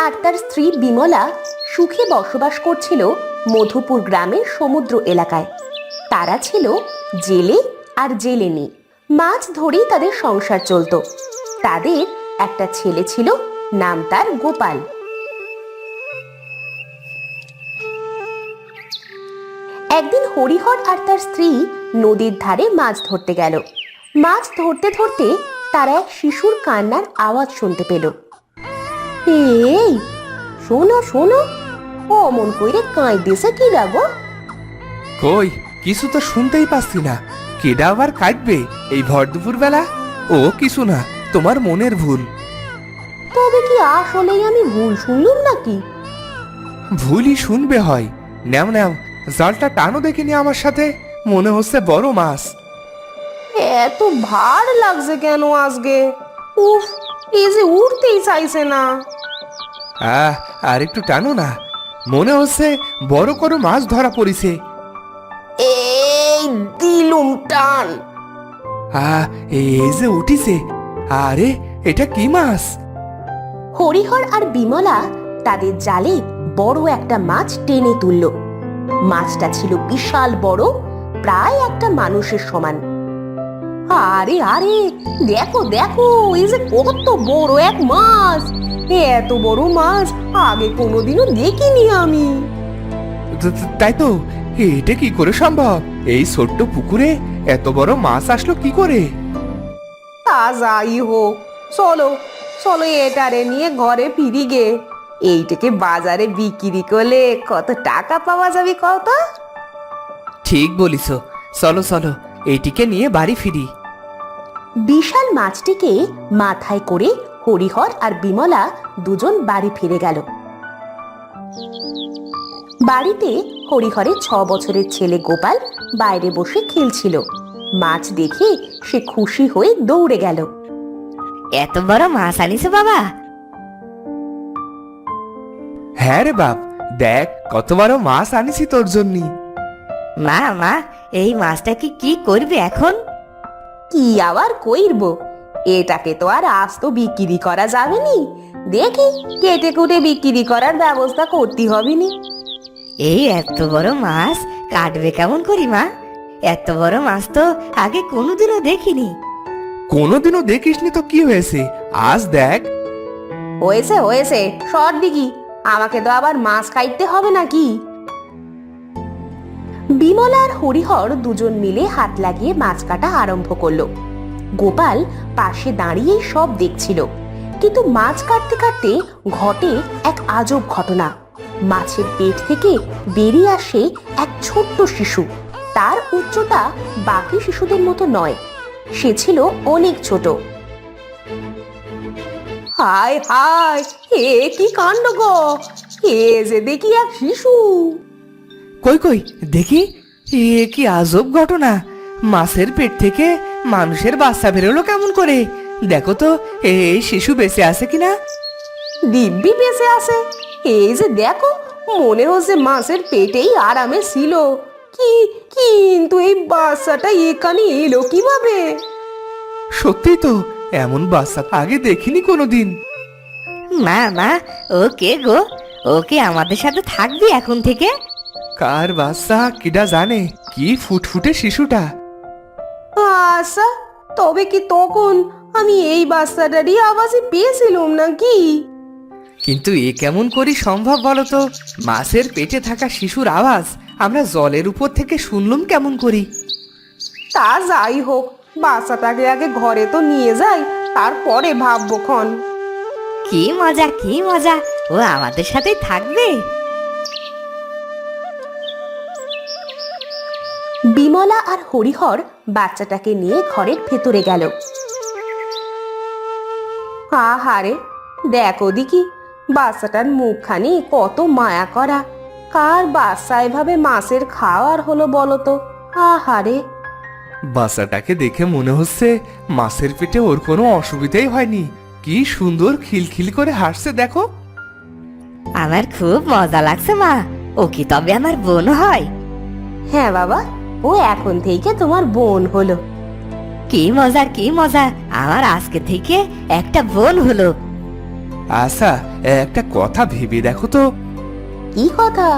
আর তার স্ত্রী বিমলা সুখে বসবাস করছিল মধুপুর গ্রামের সমুদ্র এলাকায়। তারা ছিল জেলে আর জেলেনি। মাছ ধরেই তাদের সংসার চলত। তাদের একটা ছেলে ছিল, নাম তার গোপাল। একদিন হরিহর আর তার স্ত্রী নদীর ধারে মাছ ধরতে গেল। মাছ ধরতে ধরতে তারা এক শিশুর কান্নার আওয়াজ শুনতে পেল। এই শোনো শোনো, অমন কইরে কাঁদতেছে কি গো? কই কিছু তো শুনতেই পাচ্ছি না। কেডা আবার কাঁদবে এই ভর দুপুর বেলা? ও কিছু না, তোমার মনের ভুল। তবে কি আসলেই আমি ভুল শুনলুম নাকি? ভুলই শুনবে হয়। নাও নাও, জালটা টানো দেখিনি আমার সাথে, মনে হচ্ছে বড় মাছ। এত ভার লাগছে কেন আজকে? উফ, এই যে উঠতেই চাইছে না। আর একটু টানো না, মনে হচ্ছে বড় কোনো মাছ ধরা পড়েছে। এই দিলুম টান। এই যে উঠিছে। আরে এটা কি মাছ? হরিহর আর বিমলা তাদের জালে বড় একটা মাছ টেনে তুলল। মাছটা ছিল বিশাল বড়, প্রায় একটা মানুষের সমান। আরে আরে দেখো দেখো, এই যে কত বড় এক মাছ! এত বড় মাছ আগে কোনোদিনও দেখিনি আমি। তাই তো, এটা কি করে সম্ভব? এই ছোট্ট পুকুরে এত বড় মাছ আসলো কি করে? তা যাই হোক, চলো চলো এটারে নিয়ে ঘরে ফিরি গে। এইটাকে বাজারে বিক্রি করলে কত টাকা পাওয়া যাবে কত? ঠিক বলিস, চলো চলো এইটিকে নিয়ে বাড়ি ফিরি। বিশাল মাছটিকে মাথায় করে হরিহর আর বিমলা দুজন বাড়ি ফিরে গেল। বাড়িতে হরিহরের 6 বছরের ছেলে গোপাল বাইরে বসে খেলছিল। মাছ দেখে সে খুশি হয়ে দৌড়ে গেল। এত বড় মাছ আনিস বাবা? হ্যাঁ রে বাপ, দেখ কত বড় মাছ আনিছি তোর জন্য। মা মা, এই মাছটা কি করবে এখন? কি আবার কইরব, এটাকে তো আর আস্ত বিক্রি করা যাবে নি। দেখি কেটে কুটে বিক্রি করার ব্যবস্থা করতে হবে নি। এই এত বড় মাছ কাটবে কেমন করি মা? এত বড় মাছ তো আগে কোনোদিনও দেখিনি। কোনোদিনও দেখিসনি তো কি হয়েছে, আজ দেখ। হয়েছে হয়েছে, সর দিকি, আমাকে তো আবার মাছ খাইতে হবে নাকি? বিমলা আর হরিহর দুজন মিলে হাত লাগিয়ে মাছ কাটা আরম্ভ করলো। গোপাল পাশে দাঁড়িয়ে সব দেখছিল। কিন্তু মাছ কাটতে কাটতে ঘটে এক আজব ঘটনা। মাছের পেট থেকে বেরিয়ে আসে এক ছোট্ট শিশু। তার উচ্চতা বাকি শিশুদের মতো নয়, সে ছিল অনেক ছোট। হায় হায়, এ কি কাণ্ড গো! এ যে দেখি এক শিশু। কই কই দেখি, এ কি আজব ঘটনা! মাছের পেট থেকে মানুষের বাচ্চা বেরোলো কেমন করে? দেখো তো এই শিশু বেঁচে আছে কিনা। দিব্যি বেঁচে আছে। এই যে দেখো, মনে হচ্ছে মাছের পেটেই আরামে ছিল। কিন্তু এই বাচ্চাটা এখানে এলো কিভাবে? সত্যি তো, এমন বাচ্চা আগে দেখিনি কোনোদিন। মা মা, ও কে গো? ওকে আমাদের সাথে থাকবি এখন থেকে? কার বাচ্চা কিডা জানে, কি ফুটফুটে শিশুটা। আচ্ছা, তবে কি তখন আমি এই বাচ্চাটারই আওয়াজে পেয়েছিলাম নাকি? কিন্তু এ কেমন করি সম্ভব বলো তো? মাছের পেটে থাকা শিশুর আওয়াজ আমরা জলের উপর থেকে শুনলাম কেমন করি? তা যাই হোক, বাচ্চাটাকে আগে ঘরে তো নিয়ে যাই, তারপরে ভাববো খন। কি মজা কি মজা, ও আমাদের সাথে থাকবে। বিমলা আর হরিহর বাচ্চাটাকে নিয়ে ঘরের ভেতরে গেল। আহারে দেখো দিকি, বাচ্চাটার মুখখানি কত মায়া করা। কার বাচ্চা এভাবে মাছের খাওয়ার হলো বলতো? আহারে, বাচ্চাটাকে দেখে মনে হচ্ছে মাছের পেটে ওর কোনো অসুবিধাই হয়নি। কি সুন্দর খিলখিল করে হাসছে দেখো। আমার খুব মজা লাগছে মা। ও কি তবে আমার বোন হয়? হ্যাঁ বাবা, ও এখন থেকে তোমার বোন হলো। কি মজা কি মজা, আমার আজকে থেকে একটা বোন হলো। আচ্ছা, একটা কথা ভেবে দেখো তো, কি কথা?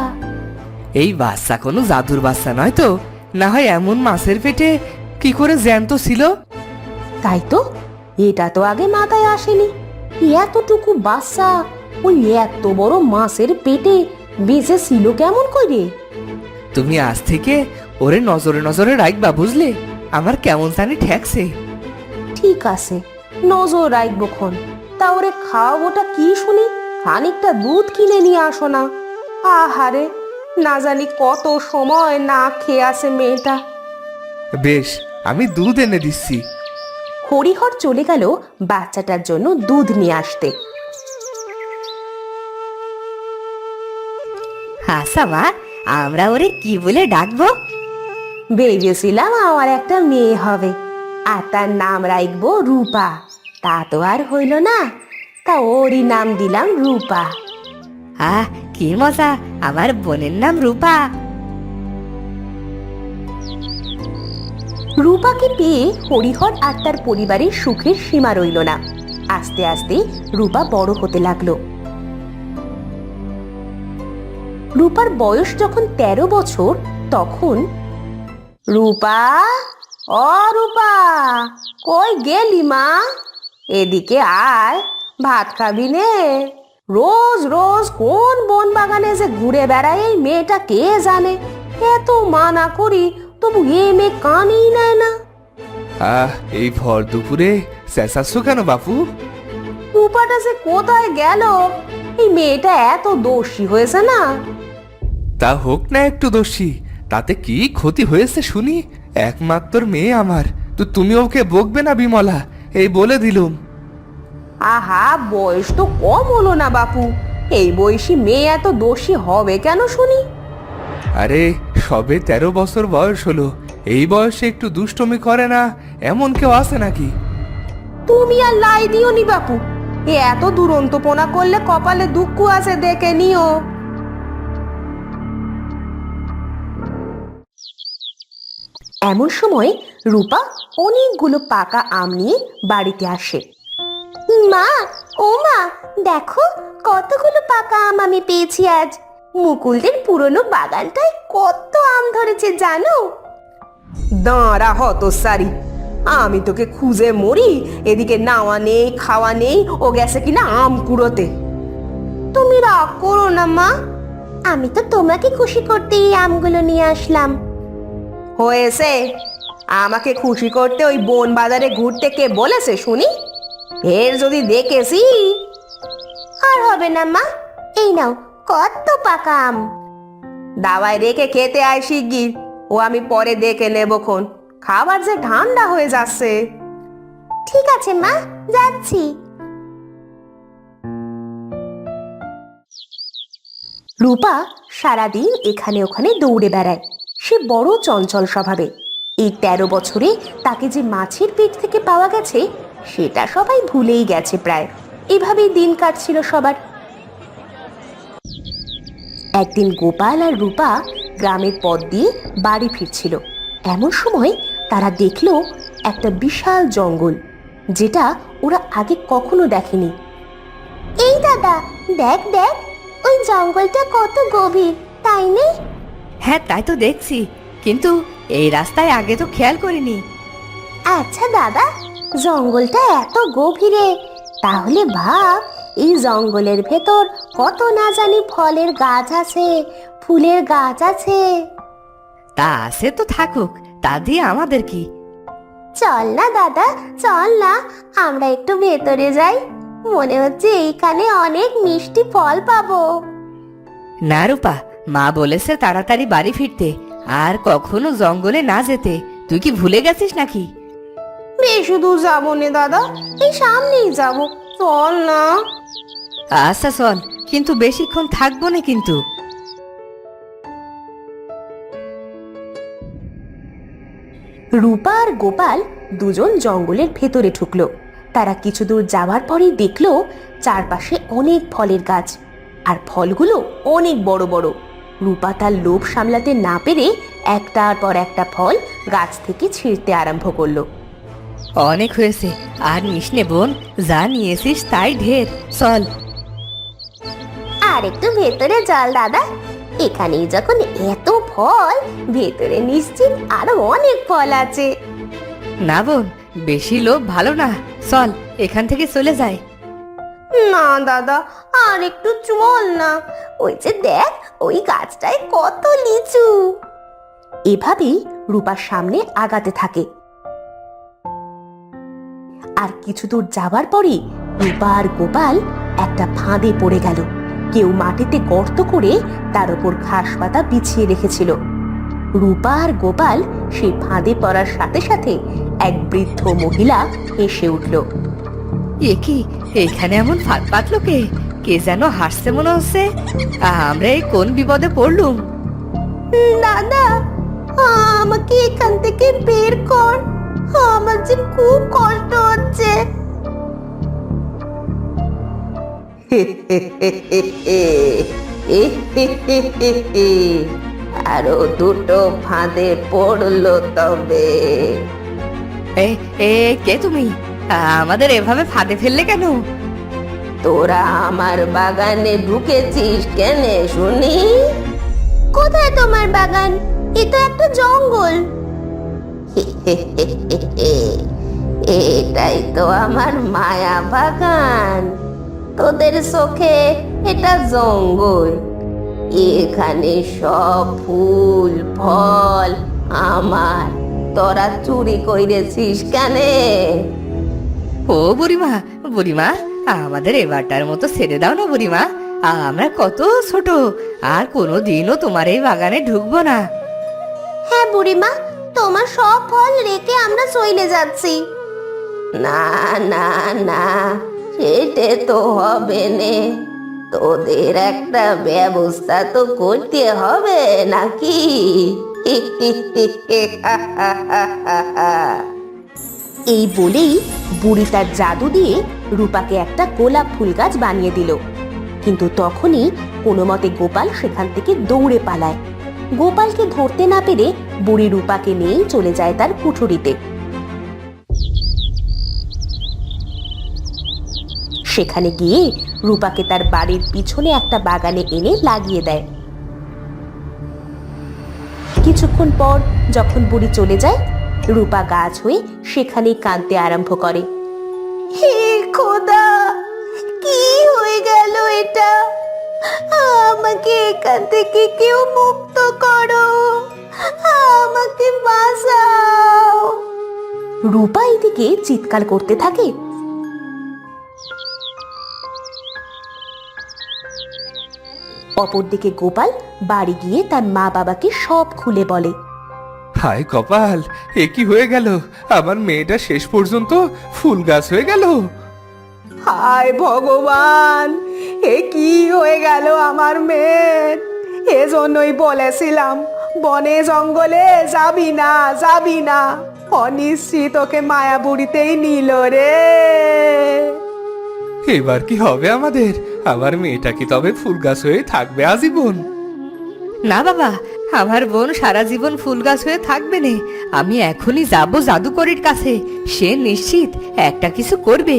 এই বাচ্চা কোনো জাদুর বাচ্চা নয় তো? না হয় এমন মাছের পেটে কি করে জ্যান্ত ছিল? তাই তো, এটা তো আগে মাথায় আসেনি। এতটুকু বাচ্চা ওই এত বড় মাছের পেটে বেঁচে ছিল কেমন করে? তুমি আজ থেকে ওরে নজরে নজরে রাখবা, বুঝলে? আমার কেমন জানি ঠেকছে। ঠিক আছে, নজর রাখবো খন। তা ওরে খাওয়াবোটা কি শুনি? খানিকটা দুধ কিনে নিয়ে আসো না। আহারে, না জানি কত সময় না খেয়ে আছে মেয়েটা। বেশ, আমি দুধ এনে দিচ্ছি। হরিহর চলে গেল বাচ্চাটার জন্য দুধ নিয়ে আসতে। আচ্ছা মা, আমরা ওরে কি বলে ডাকবো? ভেবেছিলাম আমার একটা মেয়ে হবে, আর তার নাম রাখবো রূপা। তা তো আর হইল না, তা ওরই নাম দিলাম রূপা। আহ, কি মজা! আমার বোনের নাম রূপা। রূপাকে পেয়ে হরিহর আর তার পরিবারের সুখের সীমা রইল না। আস্তে আস্তে রূপা বড় হতে লাগলো। রূপার বয়স যখন 13 বছর, তখন রূপা, ও রূপা, কই গেলি মা? এদিকে আয়, ভাত খাবি নে? রোজ রোজ কোন বন বাগানে যে ঘুরে বেড়ায় এই মেয়েটা কে জানে। এত মানা করি তবু এ মেয়ে কানই নেয় না। এই ভর দুপুরে চেঁচাচ্ছ কেন বাপু? রূপাটা যে কোথায় গেল? এই মেয়েটা এত দোষী হয়েছে না। তা হোক না একটু দোষী, তাতে কি ক্ষতি হয়েছে শুনি? একমাত্র মেয়ে আমার, তো তুমি ওকে বকবে না বিমলা, এই বলে দিলুম। আহা, বয়স তো কম হলো না বাপু। এই বয়সী মেয়ে এত দোষী হবে কেন শুনি? আরে, সবে 13 বছর বয়স হলো, এই বয়সে একটু দুষ্টমি করে না এমন কেউ আছে নাকি? তুমি আর লাই দিও নি বাপু। এত দুরন্তপনা করলে কপালে দুঃখ আছে, দেখে নিও। এমন সময় রূপা অনেকগুলো পাকা আম নিয়ে বাড়িতে আসে। মা, ও মা, দেখো কতগুলো পাকা আম আমি পেয়েছি আজ। মুকুলদের পুরনো বাগানটায় কত আম ধরেছে জানো? দাঁড়া হতসারি, আমি তোকে খুঁজে মরি, এদিকে নাওয়া নেই খাওয়া নেই, ও গেছে কিনা আম কুড়োতে। তুমি রাগ করো না মা, আমি তো তোমাকে খুশি করতে এই আমগুলো নিয়ে আসলাম। হয়েছে, আমাকে খুশি করতে ওই বন বাজারে ঘুরতে কে বলেছে শুনি? এর যদি দেখেছি। আর হবে না মা, এই নাও কত পাকা আম। দাওয়ায় রেখে খেতে আয় শিগগির, ও আমি পরে দেখে নেবক্ষণ। খাবার যে ঠান্ডা হয়ে যাচ্ছে। ঠিক আছে মা, যাচ্ছি। রূপা সারাদিন এখানে ওখানে দৌড়ে বেড়ায়। সে বড় চঞ্চল স্বভাবে। এই 13 বছরে তাকে যে মাছের পেট থেকে পাওয়া গেছে সেটা সবাই ভুলেই গেছে প্রায়। এভাবেই দিন কাটছিল সবার। একদিন গোপাল আর রূপা গ্রামের পথ দিয়ে বাড়ি ফিরছিল। এমন সময় তারা দেখলো একটা বিশাল জঙ্গল, যেটা ওরা আগে কখনো দেখেনি। এই দাদা, দেখ দেখ, ওই জঙ্গলটা কত গভীর, তাই নেই? হ্যাঁ, তাই তো দেখছি, কিন্তু এই রাস্তায় আগে তো খেয়াল করিনি। আচ্ছা দাদা, জঙ্গলটা এত গভীরে, তাহলে ভাব এই জঙ্গলের ভেতর কত না জানি ফলের গাছ আছে, ফুলের গাছ আছে। তা আছে তো থাকুক, তা দিয়ে আমাদের কি? চল না দাদা, চল না, আমরা একটু ভেতরে যাই। মনে হচ্ছে এইখানে অনেক মিষ্টি ফল পাবো। না রূপা, মা বলেছে তাড়াতাড়ি বাড়ি ফিরতে, আর কখনো জঙ্গলে না যেতে। তুই কি ভুলে গেছিস নাকি? বেশি দূর যাবো নে দাদা, এই সামনেই যাবো, চল না। আচ্ছা চল, কিন্তু বেশিক্ষণ থাকবো না কিন্তু। রূপা আর গোপাল দুজন জঙ্গলের ভেতরে ঢুকলো। তারা কিছু দূর যাওয়ার পরেই দেখলো চারপাশে অনেক ফলের গাছ, আর ফলগুলো অনেক বড় বড়। রূপা তার লোভ সামলাতে না পেরে একটার পর একটা ফল গাছ থেকে ছিঁড়তে আরম্ভ করলো। অনেক হয়েছে, আর নিস নে বোন, যা নিয়েছিস তাই ঢের। চল। আর একটু ভেতরে চল দাদা, এখানেই যখন এত ফল, ভেতরে নিশ্চিত আরো অনেক ফল আছে। না বোন, বেশি লোভ ভালো না, চল এখান থেকে চলে যায়। না দাদা, আর একটু চল না, ওই যে দেখ ওই গাছটায় কত লিচু। এভাবেই রূপার সামনে আগাতে থাকে। আর কিছু দূর যাবার পরই রূপা আর গোপাল একটা ফাঁদে পড়ে গেল। কেউ মাটিতে গর্ত করে তার উপর ঘাস পাতা বিছিয়ে রেখেছিল। রূপা আর গোপাল সেই ফাঁদে পড়ার সাথে সাথে এক বৃদ্ধ মহিলা হেসে উঠল। এ কি, এখানে এমন ফাঁদ পাতলো কে? কে যেন হাসছে মনে হচ্ছে। আমরা এই কোন বিপদে পড়লুম? দাদা, আমাকে এখান থেকে বের কর, আমার যে খুব কষ্ট হচ্ছে। আরো দুটো ফাঁদে পড়লো তবে। এ এ কে তুমি? আমাদের এভাবে ফাঁদে ফেললে কেন? তোরা আমার বাগানে ঢুকেছিস কেন শুনি? কোথায় তোমার বাগান? এ তো একটা জঙ্গল। এটাই তো আমার মায়া বাগান, তোদের চোখে এটা জঙ্গল। এখানে সব ফুল ফল আমার, তোরা চুরি কইরেছিস কেনে? ও বুড়িমা, বুড়িমা, আমাদের এবারটার মতো ছেড়ে দাও না বুড়িমা। আমরা কত ছোট, আর কোনোদিনও তোমার এই বাগানে ঢুকবো না। হ্যাঁ বুড়িমা, তোমার সব ফল রেখে আমরা চলে যাচ্ছি। না না না, সেটা তো হবে নে, তোদের একটা ব্যবস্থা তো করতে হবে নাকি? এই বলেই বুড়ি তার জাদু দিয়ে রূপাকে একটা গোলাপ ফুল গাছ বানিয়ে দিল। কিন্তু তখনই কোনো মতে গোপাল সেখান থেকে দৌড়ে পালায়। গোপালকে ধরতে না পেরে বুড়ি রূপাকে নিয়েই চলে যায় তার কুঠুরিতে। সেখানে গিয়ে রূপাকে তার বাড়ির পিছনে একটা বাগানে এনে লাগিয়ে দেয়। কিছুক্ষণ পর যখন বুড়ি চলে যায়, রূপা গাছ হয়ে সেখানেই কাঁদতে আরম্ভ করে। হে খোদা, কি হয়ে গেল এটা? আমাকে এখান থেকে কেউ মুক্ত করো, আমাকে বাঁচাও। রূপা এদিকে চিৎকার করতে থাকে। অপরদিকে গোপাল বাড়ি গিয়ে তার মা বাবাকে সব খুলে বলে। হায় কপাল, এ কি হয়ে গেল? আমার মেয়েটা শেষ পর্যন্ত ফুল গাছ হয়ে গেল। হায় ভগবান, এ কি হয়ে গেল আমার মেয়ের? এজন্যই বলেছিলাম বনে জঙ্গলে যাবি না, যাবি না, অনিশ্চিত ওকে মায়াবুড়িতেই নিল রে। এবার কি হবে আমাদের? আমার মেয়েটা কি তবে ফুল গাছ হয়ে থাকবে আজীবন? না বাবা, আমার বোন সারা জীবন ফুল গাছ হয়ে থাকবে না। আমি এখনই যাব জাদুকরির কাছে, সে নিশ্চিত একটা কিছু করবে।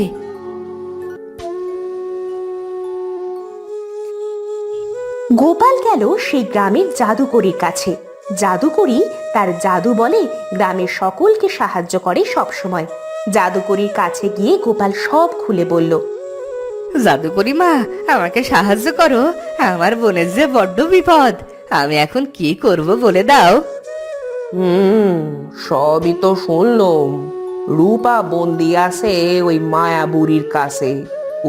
গোপাল গেল সেই গ্রামের জাদুকরির কাছে। জাদুকরি তার জাদু বলে গ্রামের সকলকে সাহায্য করে সব সময়। জাদুকরির কাছে গিয়ে গোপাল সব খুলে বলল। জাদুকরি মা, আমাকে সাহায্য করো, আমার বোনের যে বড্ড বিপদ। আমি এখন কি করব বলে দাও। সবই তো শুনলাম। রূপা বন্দি আছে ওই মায়া বুড়ির কাছে।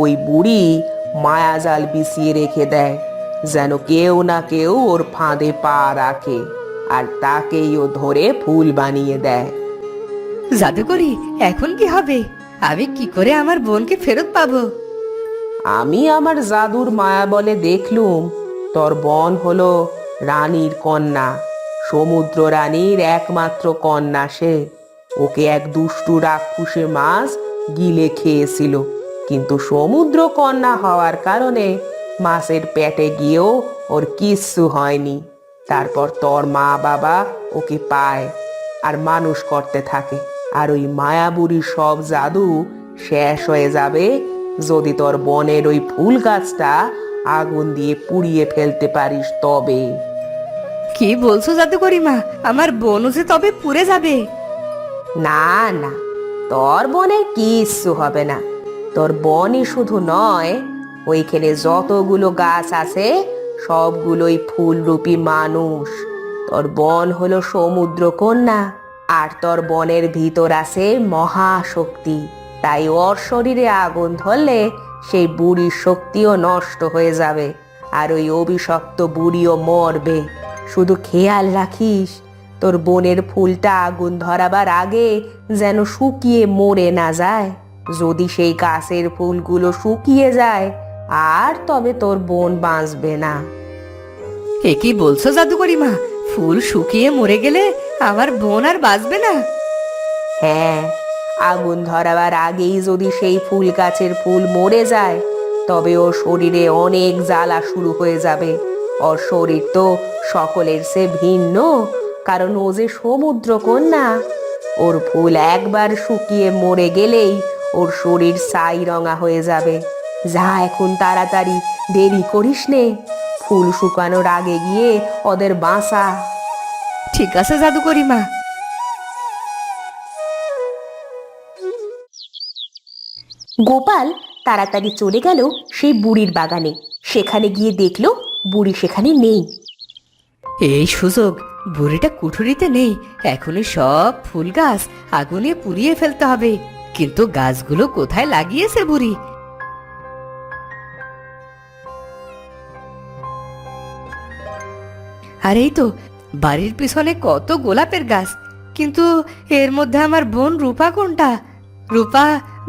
ওই বুড়ি মায়াজাল বিছিয়ে রেখে দেয়, যেন কেউ না কেউ ওর ফাঁদে পা রাখে, আর তাকেই ও ধরে ফুল বানিয়ে দেয়। জাদুকরি, এখন কি হবে? আমি কি করে আমার বোনকে ফেরত পাবো? আমি আমার জাদুর মায়া বলে দেখলুম তোর বোন হলো রানীর কন্যা, সমুদ্র রানীর একমাত্র কন্যা সে। ওকে এক দুষ্টু রাক্ষসে মাছ গিলে খেয়েছিল, কিন্তু সমুদ্র কন্যা হওয়ার কারণে মাছের পেটে গিয়েও ওর কিচ্ছু হয়নি। তারপর তোর মা বাবা ওকে পায় আর মানুষ করতে থাকে। আর ওই মায়াবুড়ির সব জাদু শেষ হয়ে যাবে যদি তোর বনের ওই ফুল গাছটা আগুন দিয়ে পুড়িয়ে ফেলতে পারিস তবে। কি বলছো জাদুকরি মা, আমার বোনও যে তবে পুড়ে যাবে? না না, তোর বনের কিচ্ছু হবে না। তোর বনই শুধু নয়, ওইখানে যতগুলো গাছ আছে সবগুলোই ফুলরূপী মানুষ। তোর বন হলো সমুদ্র কন্যা, আর তোর বনের ভিতর আছে মহাশক্তি। তাই ওর শরীরে আগুন ধরলে সেই বুড়ির শক্তিও নষ্ট হয়ে যাবে, আর ওই অভিশপ্ত বুড়িও মরবে। শুধু খেয়াল রাখিস তোর বনের ফুলটা আগুন ধরাবার আগে যেন শুকিয়ে মরে না যায়। যদি সেই গাছের ফুলগুলো শুকিয়ে যায় আর তবে তোর বোন বাঁচবে না। এ কি বলছো জাদুকরি মা, ফুল শুকিয়ে মরে গেলে আমার বোন আর বাঁচবে না? হ্যাঁ, আগুন ধরাবার আগেই যদি সেই ফুল গাছের ফুল মরে যায় তবে ওর শরীরে অনেক জ্বালা শুরু হয়ে যাবে। ওর শরীর তো সকলের সে ভিন্ন, কারণ ও যে সমুদ্র কন্যা। ওর ফুল একবার শুকিয়ে মরে গেলেই ওর শরীর ছাই রঙা হয়ে যাবে। যা এখন তাড়াতাড়ি, দেরি করিস নে, ফুল শুকানোর আগে গিয়ে ওদের বাঁচা। ঠিক আছে জাদুকরি মা। গোপাল তাড়াতাড়ি চলে গেল সেই বুড়ির বাগানে। সেখানে গিয়ে দেখলো বুড়ি সেখানে নেই। এই সুযোগ, বুড়িটা কুঠুরিতে নেই। এখনই সব ফুল গাছ আগুনে পুড়িয়ে ফেলতে হবে। কিন্তু গাছগুলো কোথায় লাগিয়েছে বুড়ি? আর এই তো বাড়ির পিছনে কত গোলাপের গাছ, কিন্তু এর মধ্যে আমার বোন রূপা কোনটা? রূপা,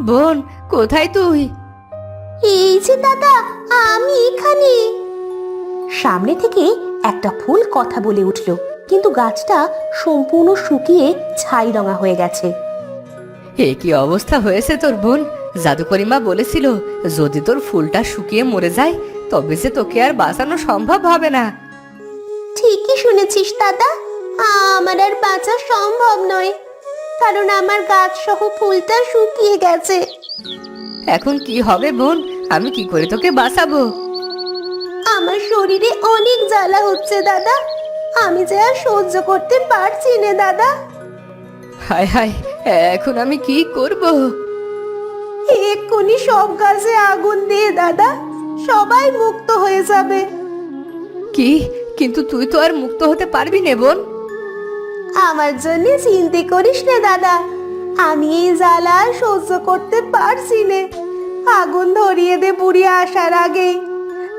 বোন, কোথায় তুই? এই যে দাদা, আমি এখানে। সামনে থেকে একটা ফুল কথা বলে উঠল, কিন্তু গাছটা সম্পূর্ণ শুকিয়ে ছাই রঙা হয়ে গেছে। এ কি অবস্থা হয়েছে তোর বোন? জাদুকরি মা বলেছিল যদি তোর ফুলটা শুকিয়ে মরে যায় তবে যে তোকে আর বাঁচানো সম্ভব হবে না। ঠিকই শুনেছিস দাদা, আমার আর বাঁচা সম্ভব নয়, কারণ আমার গাছ সহ ফুলটা শুকিয়ে গেছে। এখন কি হবে বোন? আমি কি করে তোকে বাঁচাবো? আমার শরীরে অনেক জ্বালা হচ্ছে দাদা, আমি যে আর সহ্য করতে পারছি না দাদা। হায় হায়, এখন আমি কি করব? এক্ষুনি সব গাছে আগুন দিয়ে দাদা, সবাই মুক্ত হয়ে যাবে। কি? কিন্তু তুই তো আর মুক্ত হতে পারবি না বোন। আমার জন্য চিন্তা করিস না দাদা, আমি এই জ্বালা আর সহ্য করতে পারছি না। আগুন ধরিয়ে দে বুড়ি আসার আগেই,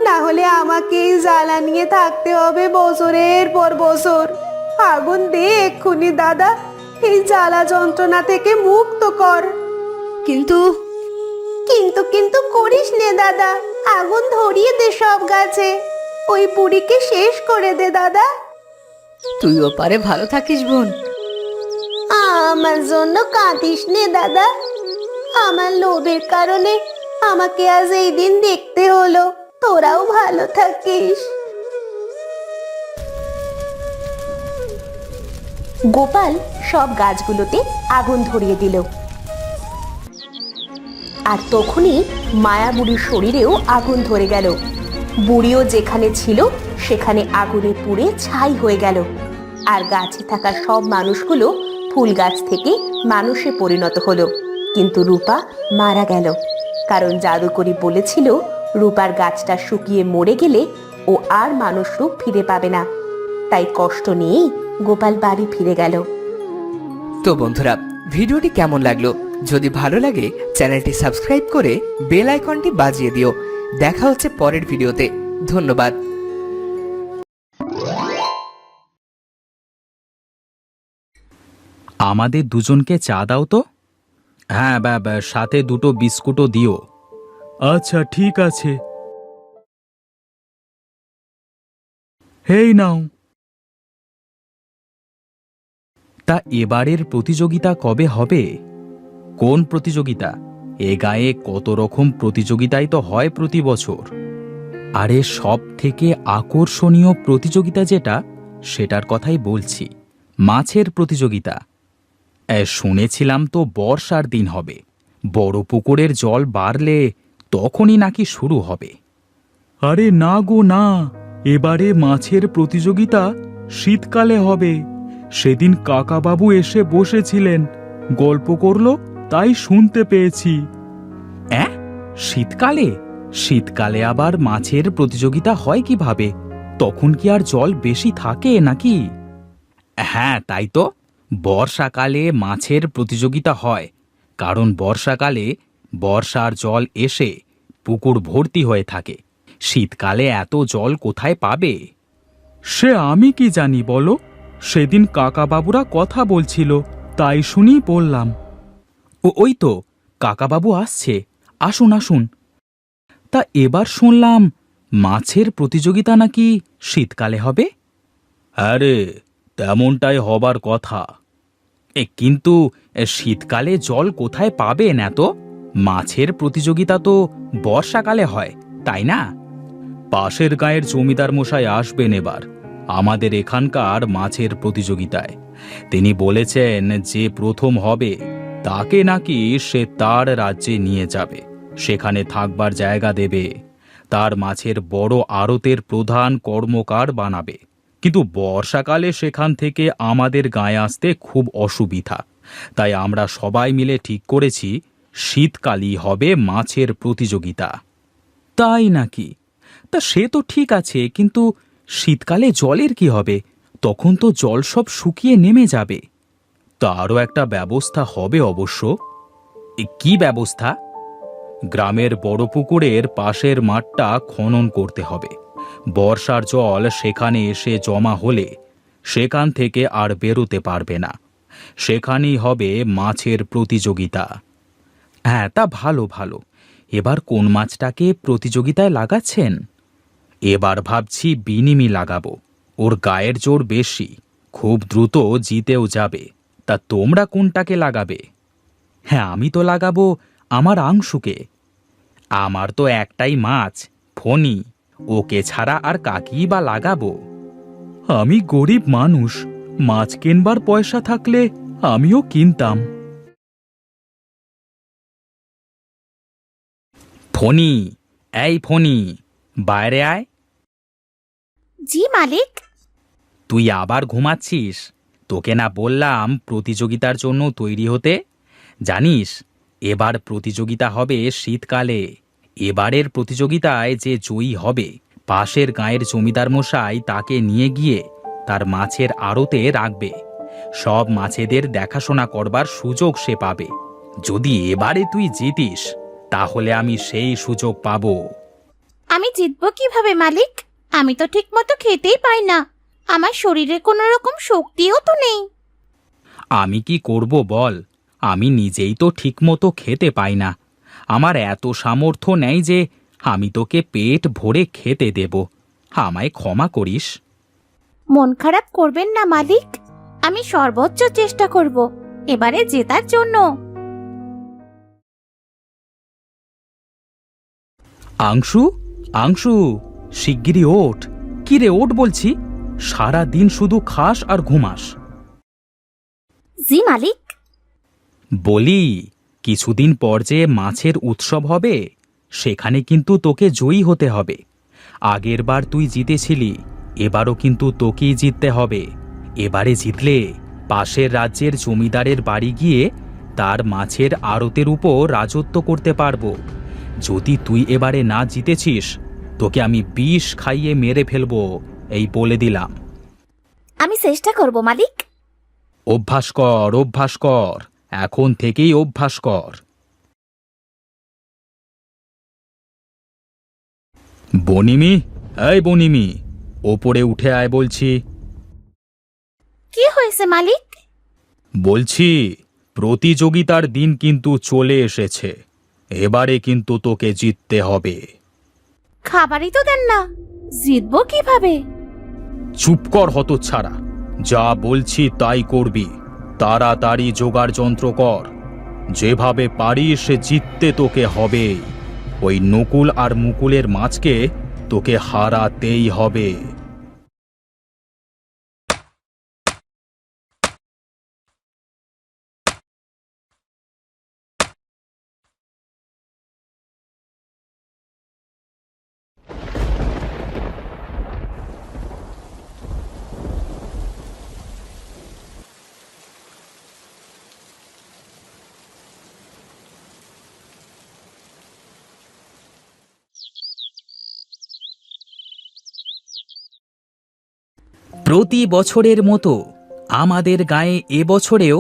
না হলে আমাকে এই জ্বালা নিয়ে থাকতে হবে বছরের পর বছর। আগুন দে এক্ষুনি দাদা, এই জ্বালা যন্ত্রণা থেকে মুক্ত কর। কিন্তু কিন্তু কিন্তু করিস নে দাদা, আগুন ধরিয়ে দে সব গাছে, ওই বুড়িকে শেষ করে দে দাদা। তুই ওপারে ভালো থাকিস বোন। আমার জন্য কাঁদিস নে দাদা, আমার লোভের কারণে আমাকে আজ এই দিন দেখতে হলো। তোরাও ভালো থাকিস। গোপাল সব গাছগুলোতে আগুন ধরিয়ে দিল, আর তখনই মায়া বুড়ির শরীরেও আগুন ধরে গেল। বুড়িও যেখানে ছিল সেখানে আগুনে পুড়ে ছাই হয়ে গেল, আর গাছে থাকা সব মানুষগুলো ফুল গাছ থেকে মানুষে পরিণত হলো। কিন্তু রূপা মারা গেল, কারণ জাদুকরি বলেছিল রূপার গাছটা শুকিয়ে মরে গেলে ও আর মানুষ রূপ ফিরে পাবে না। তাই কষ্ট নিয়েই গোপাল বাড়ি ফিরে গেল। তো বন্ধুরা, ভিডিওটি কেমন লাগলো? যদি ভালো লাগে চ্যানেলটি সাবস্ক্রাইব করে বেল আইকনটি বাজিয়ে দিও। দেখা হচ্ছে পরের ভিডিওতে। ধন্যবাদ। আমাদের দুজনকে চা দাও তো। হ্যাঁ, সাথে দুটো বিস্কুটও দিও। আচ্ছা ঠিক আছে। হেই নাও। তা এবারের প্রতিযোগিতা কবে হবে? কোন প্রতিযোগিতা? এ গায়ে কত রকম প্রতিযোগিতাই তো হয় প্রতি বছর। আরে সব থেকে আকর্ষণীয় প্রতিযোগিতা যেটা, সেটার কথাই বলছি, মাছের প্রতিযোগিতা। শুনেছিলাম তো বর্ষার দিন হবে, বড় পুকুরের জল বাড়লে তখনই নাকি শুরু হবে। আরে না গো না, এবারে মাছের প্রতিযোগিতা শীতকালে হবে। সেদিন কাকাবাবু এসে বসেছিলেন, গল্প করলো, তাই শুনতে পেয়েছি। শীতকালে? শীতকালে আবার মাছের প্রতিযোগিতা হয় কিভাবে? তখন কি আর জল বেশি থাকে নাকি? হ্যাঁ তাই তো, বর্ষাকালে মাছের প্রতিযোগিতা হয়, কারণ বর্ষাকালে বর্ষার জল এসে পুকুর ভর্তি হয়ে থাকে। শীতকালে এত জল কোথায় পাবে? সে আমি কি জানি বলো, সেদিন কাকাবাবুরা কথা বলছিল, তাই শুনি বললাম। ওই তো কাকাবাবু আসছে, আসুন আসুন। তা এবার শুনলাম মাছের প্রতিযোগিতা নাকি শীতকালে হবে? আরে তেমনটাই হবার কথা। কিন্তু শীতকালে জল কোথায় পাবেন এত? মাছের প্রতিযোগিতা তো বর্ষাকালে হয়, তাই না? পাশের গাঁয়ের জমিদার মশাই আসবেন এবার আমাদের এখানকার মাছের প্রতিযোগিতায়। তিনি বলেছেন যে প্রথম হবে তাকে নাকি সে তার রাজ্যে নিয়ে যাবে, সেখানে থাকবার জায়গা দেবে, তার মাছের বড় আড়তের প্রধান কর্মকার বানাবে। কিন্তু বর্ষাকালে সেখান থেকে আমাদের গায়ে আসতে খুব অসুবিধা, তাই আমরা সবাই মিলে ঠিক করেছি শীতকালই হবে মাছের প্রতিযোগিতা। তাই নাকি? তা সে তো ঠিক আছে, কিন্তু শীতকালে জলের কি হবে? তখন তো জল সব শুকিয়ে নেমে যাবে। তারও একটা ব্যবস্থা হবে অবশ্য। কি ব্যবস্থা? গ্রামের বড় পুকুরের পাশের মাঠটা খনন করতে হবে। বর্ষার জল সেখানে এসে জমা হলে সেখান থেকে আর বেরোতে পারবে না। সেখানেই হবে মাছের প্রতিযোগিতা। হ্যাঁ তা ভালো ভালো। এবার কোন মাছটাকে প্রতিযোগিতায় লাগাচ্ছেন? এবার ভাবছি বিনিমি লাগাবো, ওর গায়ের জোর বেশি, খুব দ্রুত জিতেও যাবে। তা তোমরা কোনটাকে লাগাবে? হ্যাঁ আমি তো লাগাবো আমার আংশুকে। আমার তো একটাই মাছ, ফণি, ওকে ছাড়া আর কাকেই বা লাগাবো? আমি গরিব মানুষ, মাছ কেনবার পয়সা থাকলে আমিও কিনতাম। ফণি, এই ফণি, বাইরে আয়। জি মালিক। তুই আবার ঘুমাচ্ছিস? তোকে না বললাম প্রতিযোগিতার জন্য তৈরি হতে? জানিস এবার প্রতিযোগিতা হবে শীতকালে। এবারের প্রতিযোগিতায় যে জয়ী হবে পাশের গাঁয়ের জমিদার মশাই তাকে নিয়ে গিয়ে তার মাছের আড়তে রাখবে। সব মাছেদের দেখাশোনা করবার সুযোগ সে পাবে। যদি এবারে তুই জিতিস তাহলে আমি সেই সুযোগ পাবো। আমি জিতবো কিভাবে মালিক? আমি তো ঠিক মতো খেতেই পাই না, আমার শরীরে কোনো রকম শক্তিও তো নেই। আমি কি করব বল, আমি নিজেই তো ঠিকমতো খেতে পাই না। আমার এত সামর্থ্য নেই যে আমি তোকে পেট ভরে খেতে দেব। আমায় ক্ষমা করিস। মন খারাপ করবেন না মালিক, আমি সর্বোচ্চ চেষ্টা করব এবারে জেতার জন্য। আংশু, আংশু, শিগগিরই ওঠ। কি রে ওঠ বলছি, সারা দিন শুধু খাস আর ঘুমাস। জি মালিক। বলি কিছুদিন পর যে মাছের উৎসব হবে সেখানে কিন্তু তোকে জয়ী হতে হবে। আগেরবার তুই জিতেছিলি, এবারও কিন্তু তোকেই জিততে হবে। এবারে জিতলে পাশের রাজ্যের জমিদারের বাড়ি গিয়ে তার মাছের আড়তের উপর রাজত্ব করতে পারবো। যদি তুই এবারে না জিতেছিস তোকে আমি বিষ খাইয়ে মেরে ফেলবো, এই বলে দিলাম। আমি চেষ্টা করব মালিক। অভ্যাস কর, অভ্যাস কর, এখন থেকেই অভ্যাস কর। বনিমি, এই বনিমি, ওপরে উঠে আয় বলছি। কি হয়েছে মালিক? বলছি প্রতিযোগিতার দিন কিন্তু চলে এসেছে, এবারে কিন্তু তোকে জিততে হবে। খাবারই তো দেন না, জিতবো কিভাবে? চুপ কর হতচ্ছাড়া, যা বলছি তাই করবি। তাড়াতাড়ি জোগাড় যন্ত্র কর, যেভাবে পারিস জিততে তোকে হবে। ওই নকুল আর মুকুলের মাছকে তোকে হারাতেই হবে। প্রতি বছরের মতো আমাদের গায়ে এবছরেও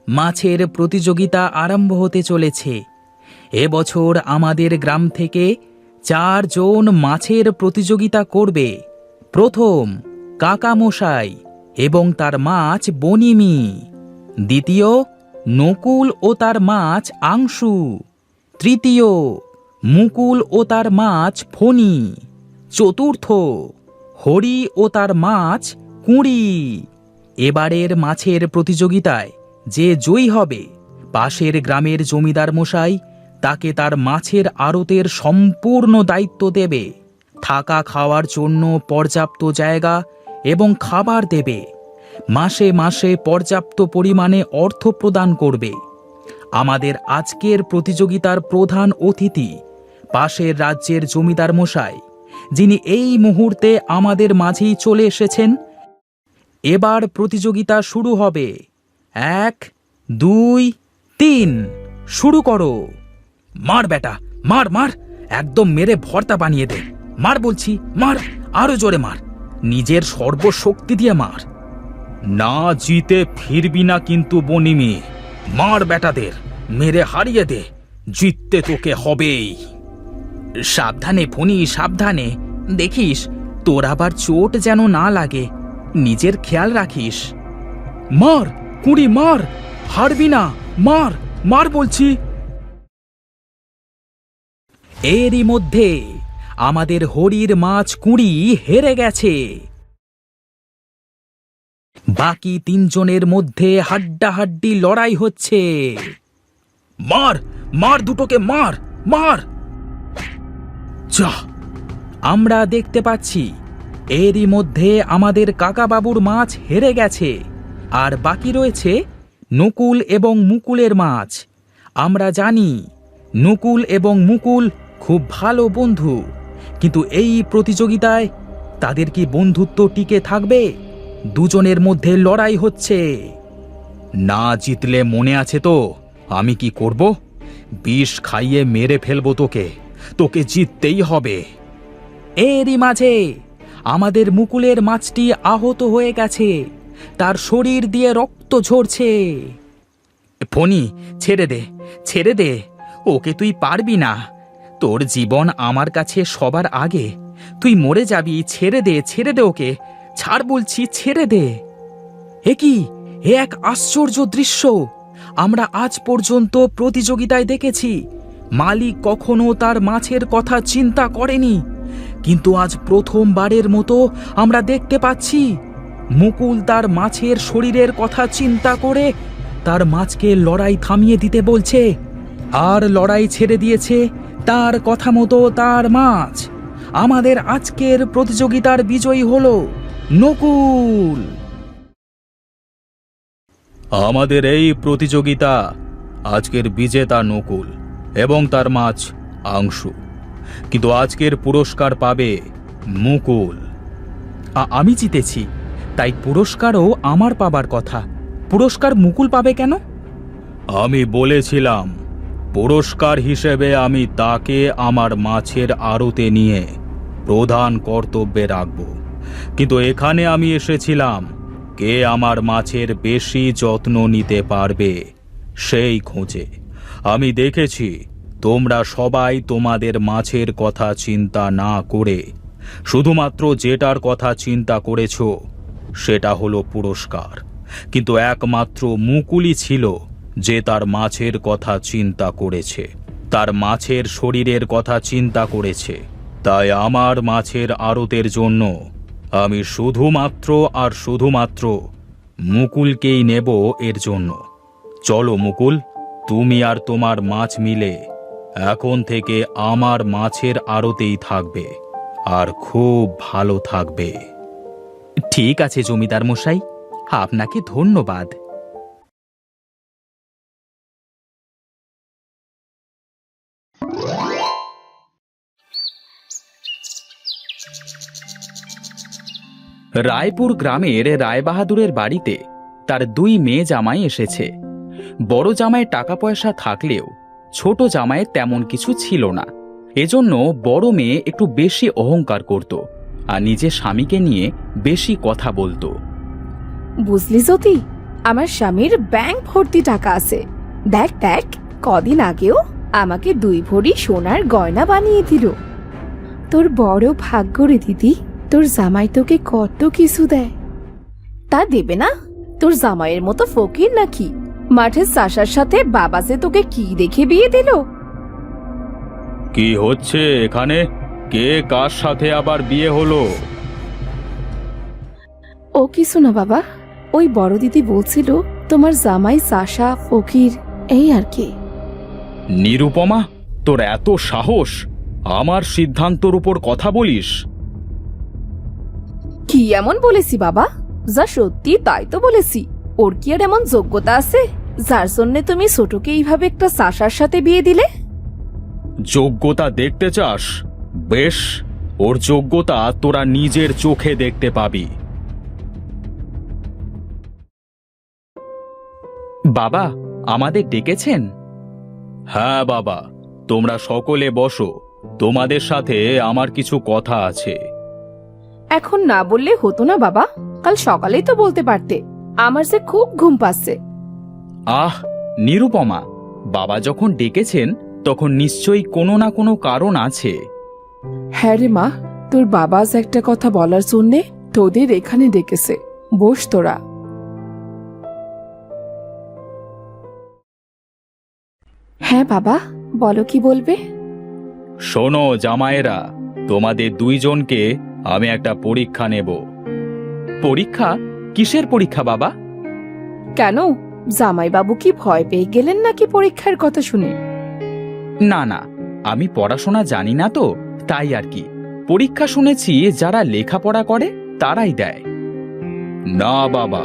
মাছের প্রতিযোগিতা আরম্ভ হতে চলেছে। এবছর আমাদের গ্রাম থেকে 4 জন মাছের প্রতিযোগিতা করবে। প্রথম কাকামশাই এবং তার মাছ বনিমি, দ্বিতীয় নকুল ও তার মাছ আংশু, তৃতীয় মুকুল ও তার মাছ ফণি, চতুর্থ হরি ও তার মাছ কুঁড়ি। এবারের মাছের প্রতিযোগিতায় যে জয়ী হবে, পাশের গ্রামের জমিদার মশাই তাকে তার মাছের আড়তের সম্পূর্ণ দায়িত্ব দেবে। থাকা খাওয়ার জন্য পর্যাপ্ত জায়গা এবং খাবার দেবে। মাসে মাসে পর্যাপ্ত পরিমাণে অর্থ প্রদান করবে। আমাদের আজকের প্রতিযোগিতার প্রধান অতিথি পাশের রাজ্যের জমিদার মশাই, যিনি এই মুহূর্তে আমাদের মাঝেই চলে এসেছেন। এবার প্রতিযোগিতা শুরু হবে। 1, 2, 3 শুরু করো। মার বেটা, মার মার, একদম মেরে ভর্তা বানিয়ে দে। মার বলছি, মার, আরো জোরে মার, নিজের সর্বশক্তি দিয়ে মার। না জিতে ফিরবি না কিন্তু বনিমি। মার বেটাদের, মেরে হারিয়ে দে, জিততে তোকে হবেই। সাবধানে ফণি, সাবধানে, দেখিস তোর আবার চোট যেন না লাগে, নিজের খেয়াল রাখিস। মার কুঁড়ি, মার, হারবি না, মার, মার বলছি। এরই মধ্যে আমাদের হরির মাছ কুঁড়ি হেরে গেছে। বাকি 3 জনের মধ্যে হাড্ডাহাড্ডি লড়াই হচ্ছে। মার, মার দুটোকে, মার, মার। যা, আমরা দেখতে পাচ্ছি এরই মধ্যে আমাদের কাকাবাবুর মাছ হেরে গেছে, আর বাকি রয়েছে নকুল এবং মুকুলের মাছ। আমরা জানি নকুল এবং মুকুল খুব ভালো বন্ধু, কিন্তু এই প্রতিযোগিতায় তাদের কি বন্ধুত্ব টিকে থাকবে? দুজনের মধ্যে লড়াই হচ্ছে। না জিতলে মনে আছে তো আমি কি করব? বিষ খাইয়ে মেরে ফেলবো তোকে, তোকে জিততেই হবে। এরই মাঝে আমাদের মুকুলের মাছটি আহত হয়ে গেছে, তার শরীর দিয়ে রক্ত ঝরছে। ফণি, ছেড়ে দে, ছেড়ে দে, ওকে তুই পারবি না। তোর জীবন আমার কাছে সবার আগে, তুই মরে যাবি। ছেড়ে দে, ছেড়ে দে ওকে, ছাড় বলছি, ছেড়ে দে। এ কি, এ এক আশ্চর্য দৃশ্য আমরা আজ পর্যন্ত প্রতিযোগিতায় দেখেছি। মালিক কখনো তার মাছের কথা চিন্তা করেনি, কিন্তু আজ প্রথমবারের মতো আমরা দেখতে পাচ্ছি মুকুল তার মাছের শরীরের কথা চিন্তা করে তার মাছকে লড়াই থামিয়ে দিতে বলছে, আর লড়াই ছেড়ে দিয়েছে তার কথা মতো তার মাছ। আমাদের আজকের প্রতিযোগিতার বিজয়ী হলো নকুল। আমাদের এই প্রতিযোগিতা আজকের বিজেতা নকুল এবং তার মাছ আংশু, কিন্তু আজকের পুরস্কার পাবে মুকুল। আমি জিতেছি, তাই পুরস্কারও আমার পাবার কথা। পুরস্কার মুকুল পাবে কেন? আমি বলেছিলাম পুরস্কার হিসেবে আমি তাকে আমার মাছের আড়তে নিয়ে প্রধান কর্তব্যে রাখব, কিন্তু এখানে আমি এসেছিলাম কে আমার মাছের বেশি যত্ন নিতে পারবে সেই খোঁজে। আমি দেখেছি তোমরা সবাই তোমাদের মাছের কথা চিন্তা না করে শুধুমাত্র যেটার কথা চিন্তা করেছ সেটা হলো পুরস্কার, কিন্তু একমাত্র মুকুলই ছিল যে তার মাছের কথা চিন্তা করেছে, তার মাছের শরীরের কথা চিন্তা করেছে। তাই আমার মাছের আড়তের জন্য আমি শুধুমাত্র আর শুধুমাত্র মুকুলকেই নেব এর জন্য। চলো মুকুল, তুমি আর তোমার মাছ মিলে এখন থেকে আমার মাছের আড়তেই থাকবে, আর খুব ভালো থাকবে। ঠিক আছে জমিদার মশাই, আপনাকে ধন্যবাদ। রায়পুর গ্রামের রায়বাহাদুরের বাড়িতে তার 2 মেয়ে জামাই এসেছে। বড় জামাই টাকা পয়সা থাকলেও ছোট জামাইয়ের তেমন কিছু ছিল না। এজন্য বড় মেয়ে একটু বেশি অহংকার করত আর নিজের স্বামীকে নিয়ে বেশি কথা বলতো। বুঝলি জ্যোতি, আমার স্বামীর ব্যাংক ভর্তি টাকা আছে। দেখ দেখ, কদিন আগেও আমাকে 2 ভরি সোনার গয়না বানিয়ে দিল। তোর বড় ভাগ্য রে দিদি, তোর জামাই তোকে কত কিছু দেয়। তা দেবে না? তোর জামাইয়ের মতো ফকির নাকি? মাঠের চাষার সাথে বাবা যে তোকে কি দেখে বিয়ে দিল? কি হচ্ছে এখানে? কে কার সাথে আবার বিয়ে হলো? ও কিছু না বাবা, ওই বড় দিদি বলছিল তোমার জামাই চাষা ফকির, এই আর কি। নিরুপমা, তোর এত সাহস আমার সিদ্ধান্তর উপর কথা বলিস? কি এমন বলেছি বাবা? যা সত্যি তাই তো বলেছি। ওর কি আর এমন যোগ্যতা আছে যার জন্য তুমি ছোটকে এইভাবে একটা চাষার সাথে বিয়ে দিলে? যোগ্যতা দেখতে চাস? বেশ, ওর যোগ্যতা তোরা নিজের চোখে দেখতে পাবি। বাবা, আমাদের ডেকেছেন? হ্যাঁ বাবা, তোমরা সকলে বসো। তোমাদের সাথে আমার কিছু কথা আছে। এখন না বললে হতো না বাবা? কাল সকালেই তো বলতে পারতে। আমার যে খুব ঘুম পাচ্ছে। আহ নিরুপমা, বাবা যখন ডেকেছেন তখন নিশ্চয়ই কোনো না কোনো কারণ আছে। হ্যাঁ রে মা, তোর বাবা আজ একটা কথা বলার জন্যে তোদের এখানে ডেকেছে। বস তোরা। হ্যাঁ বাবা, বলো কি বলবে? শোনো জামাইয়েরা, তোমাদের 2 জনকে আমি একটা পরীক্ষা নেব। পরীক্ষা? কিসের পরীক্ষা বাবা? কেন, জামাইবাবু কি ভয় পেয়ে গেলেন নাকি পরীক্ষার কথা শুনে? না না, আমি পড়াশোনা জানি না তো, তাই আর কি। পরীক্ষা শুনেছি যারা লেখাপড়া করে তারাই দেয়। না বাবা,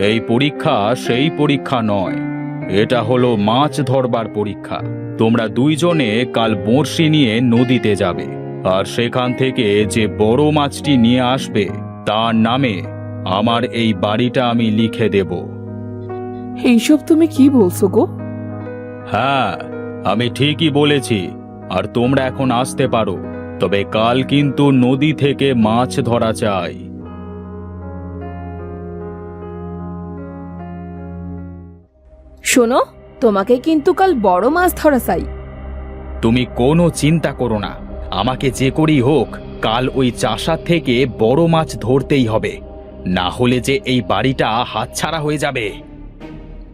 এই পরীক্ষা সেই পরীক্ষা নয়। এটা হলো মাছ ধরবার পরীক্ষা। তোমরা 2 জনে কাল বড়শি নিয়ে নদীতে যাবে, আর সেখান থেকে যে বড় মাছটি নিয়ে আসবে তার নামে আমার এই বাড়িটা আমি লিখে দেব। এইসব তুমি কি বলছো গো? হ্যাঁ, আমি ঠিকই বলেছি। আর তোমরা এখন আসতে পারো, তবে কাল কিন্তু নদী থেকে মাছ ধরা চাই। শোনো, তোমাকে কিন্তু কাল বড় মাছ ধরা চাই। তুমি কোনো চিন্তা করো না, আমাকে যে করেই হোক কাল ওই চাষার থেকে বড় মাছ ধরতেই হবে, না হলে যে এই বাড়িটা হাতছাড়া হয়ে যাবে।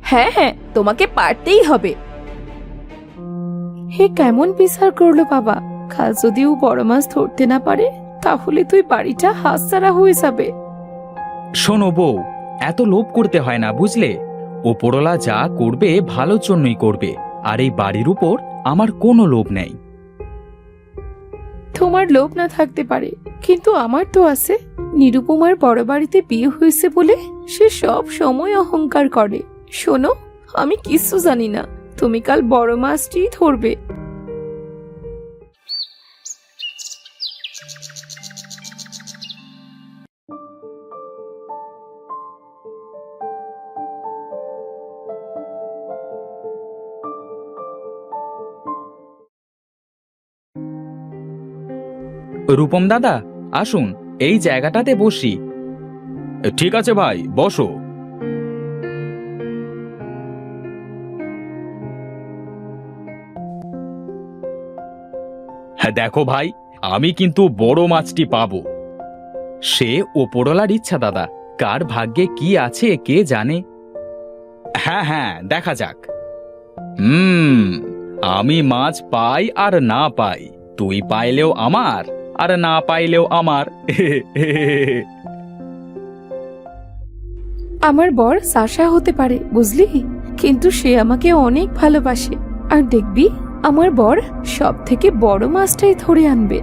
হ্যাঁ হ্যাঁ, তোমাকে পারতেই হবে। হে কেমন বিচার করলো বাবা? কাল যদি ও বড় মাছ ধরতে না পারে তাহলে তুই বাড়িটা হাতছাড়া হয়ে যাবে। শোনো বউ, এত লোভ করতে হয় না বুঝলে। ওপরওয়ালা যা করবে ভালোর জন্যই করবে, আর এই বাড়ির উপর আমার কোনো লোভ নেই। তোমার লোভ না থাকতে পারে, কিন্তু আমার তো আছে। নিরুপমার বড় বাড়িতে বিয়ে হয়েছে বলে সে সব সময় অহংকার করে। শোনো, আমি কিছু জানি না, তুমি কাল বড় মাছটি ধরবে। রূপম দাদা, আসুন এই জায়গাটাতে বসি। ঠিক আছে ভাই, বসো। হ্যাঁ দেখো ভাই, আমি কিন্তু বড় মাছটি পাবো। সে ওপরওয়ালার ইচ্ছা দাদা, কার ভাগ্যে কি আছে কে জানে। হ্যাঁ হ্যাঁ, দেখা যাক। আমি মাছ পাই আর না পাই, তুই পাইলেও আমার আর না পাইলেও আমার। আমার বর চাষা হতে পারে বুঝলি, কিন্তু সে আমাকে অনেক ভালোবাসে। আর দেখবি আমার বর সব থেকে বড় মাছটাই ধরে আনবে।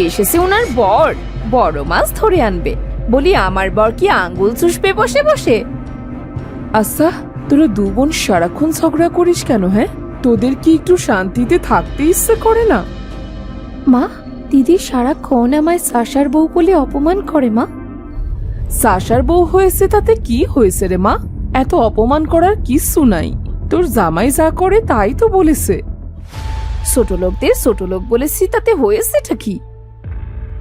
এসেছে ওনার বর বড় মাছ ধরে আনবে বলি, আমার বর কি আঙ্গুল চুষবে বসে বসে? আচ্ছা, তোরা 2 বোন সারাক্ষণ ঝগড়া করিস কেন? হ্যাঁ, তোদের কি একটু শান্তিতে থাকতে ইচ্ছে করে না? মা, দিদি সারাক্ষণ আমায় চাষার বউ বলে অপমান করে। মা, চাষার বউ হয়েছে তাতে কি হয়েছে রে মা? এত অপমান করার কিচ্ছু নাই। তোর জামাই যা করে তাই তো বলেছে। ছোট লোকদের ছোট লোক বলেছি, তাতে হয়েছেটা কি?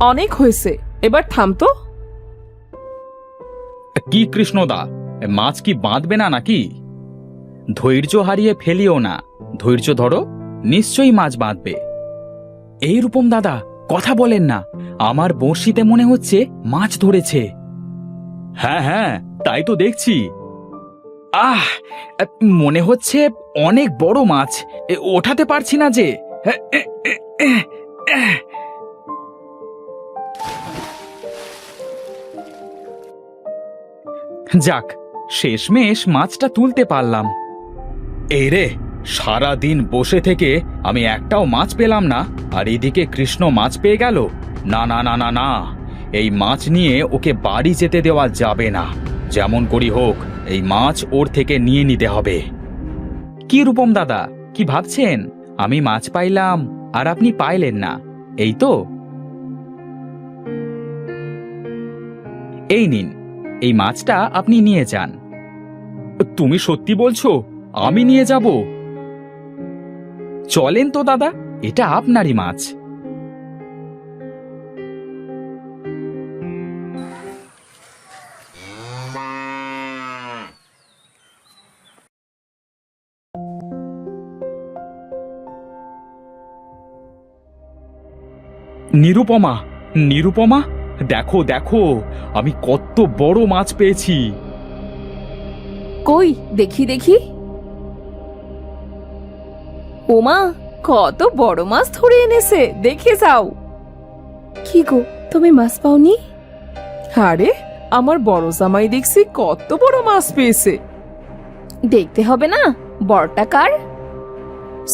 অনেক হয়েছে, এবার থাম তো। কি কৃষ্ণদা, মাছ কি বাঁধবে না নাকি? ধৈর্য হারিয়ে ফেলিও না, ধৈর্য ধরো, নিশ্চয়ই মাছ বাঁধবে। এই রূপম দাদা, কথা বলেন না, আমার বড়শিতে মনে হচ্ছে মাছ ধরেছে। হ্যাঁ হ্যাঁ, তাই তো দেখছি। আহ, মনে হচ্ছে অনেক বড় মাছ, ওঠাতে পারছি না যে। যাক, শেষমেশ মাছটা তুলতে পারলাম। এই রে, সারা দিন বসে থেকে আমি একটাও মাছ পেলাম না, আর এদিকে কৃষ্ণ মাছ পেয়ে গেল। না না না না না, এই মাছ নিয়ে ওকে বাড়ি যেতে দেওয়া যাবে না। যেমন করি হোক, এই মাছ ওর থেকে নিয়ে নিতে হবে। কি রূপম দাদা, কি ভাবছেন? আমি মাছ পাইলাম আর আপনি পাইলেন না, এই তো? এই নিন, এই মাছটা আপনি নিয়ে যান। তুমি সত্যি বলছো? আমি নিয়ে যাব? চলেন তো দাদা, এটা আপনারই মাছ। নিরুপমা, নিরুপমা, দেখো দেখো, আমি কত বড় মাছ পেয়েছি। কই দেখি দেখি। ওমা, কত বড় মাছ ধরে এনেছে, দেখে যাও। কি গো, তুমি মাছ পাওনি? আরে, আমার বড় জামাই দেখছি কত বড় মাছ পেয়েছে। দেখতে হবে না বড়টা কার?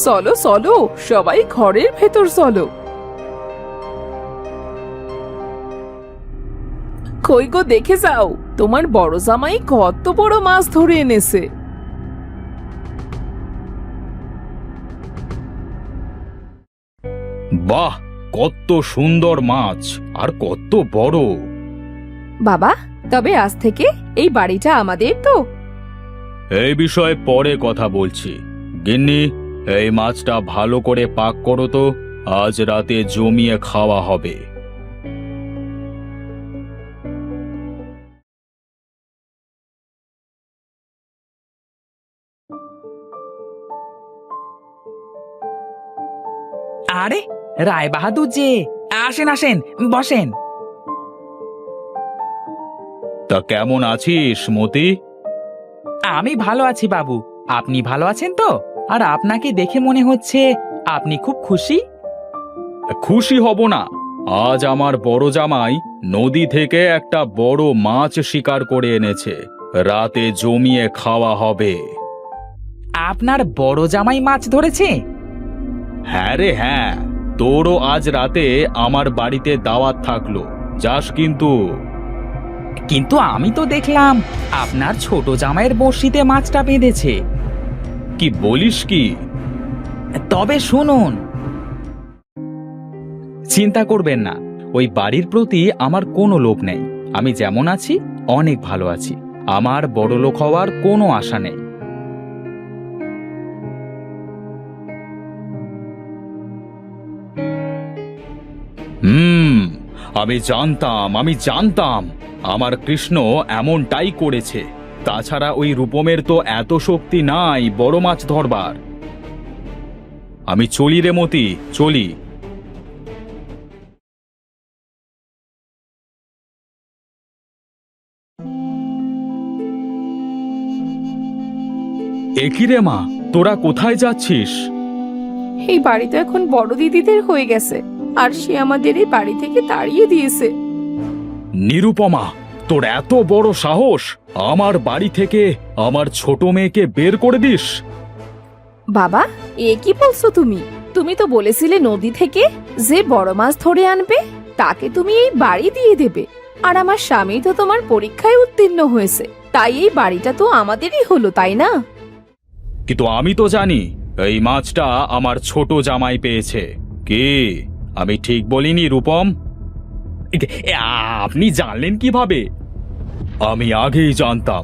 চলো চলো, সবাই ঘরের ভেতর চলো। কই গো, দেখে যাও, তোমার বড় জামাই কত বড় মাছ ধরে এনেছে। বাহ, কত সুন্দর মাছ, আর কত বড়। বাবা, তবে আজ থেকে এই বাড়িটা আমাদের তো? এই বিষয়ে পরে কথা বলছি। গিন্নি, এই মাছটা ভালো করে পাক করো তো, আজ রাতে জমিয়ে খাওয়া হবে। আরে, রায় বাহাদুর যে, আসেন আসেন, বসেন। তা কেমন আছিস মতি? আমি ভালো আছি বাবু, আপনি ভালো আছেন তো? আর আপনাকে দেখে মনে হচ্ছে আপনি খুব খুশি। খুশি হব না? আজ আমার বড় জামাই নদী থেকে একটা বড় মাছ শিকার করে এনেছে, রাতে জমিয়ে খাওয়া হবে। আপনার বড় জামাই মাছ ধরেছে? হ্যাঁ রে হ্যাঁ, তোরও আজ রাতে আমার বাড়িতে দাওয়াত থাকলো, যাস কিন্তু। কিন্তু আমি তো দেখলাম আপনার ছোট জামাইয়ের বড়শিতে মাছটা বেঁধেছে। কি বলিস কি? তবে শুনুন, চিন্তা করবেন না, ওই বাড়ির প্রতি আমার কোনো লোভ নেই। আমি যেমন আছি অনেক ভালো আছি, আমার বড়লোক হওয়ার কোনো আশা নেই। আমি জানতাম আমার কৃষ্ণ এমনটাই করেছে। তাছাড়া ওই রূপমের তো এত শক্তি নাই বড় মাছ ধরবার। আমি চলি রে মতি, চলি। একই রে মা, তোরা কোথায় যাচ্ছিস? এই বাড়ি তো এখন বড় দিদিদের হয়ে গেছে, আর সে আমাদের এই বাড়ি থেকে তাড়িয়ে দিয়েছে। নিরুপমা, তোর এত বড় সাহস, আমার বাড়ি থেকে আমার ছোট মেয়েকে বের করে দিস? বাবা, এ কি বলছো তুমি? তুমি তো বলেছিলে নদী থেকে যে বড় মাছ ধরে আনবে তাকে তুমি এই বাড়ি দিয়ে দেবে। আর আমার স্বামী তো তোমার পরীক্ষায় উত্তীর্ণ হয়েছে, তাই এই বাড়িটা তো আমাদেরই হলো, তাই না? কিন্তু আমি তো জানি এই মাছটা আমার ছোট জামাই পেয়েছে। কি আমি ঠিক বলিনি রূপম? আপনি জানলেন কিভাবে? আমি আগেই জানতাম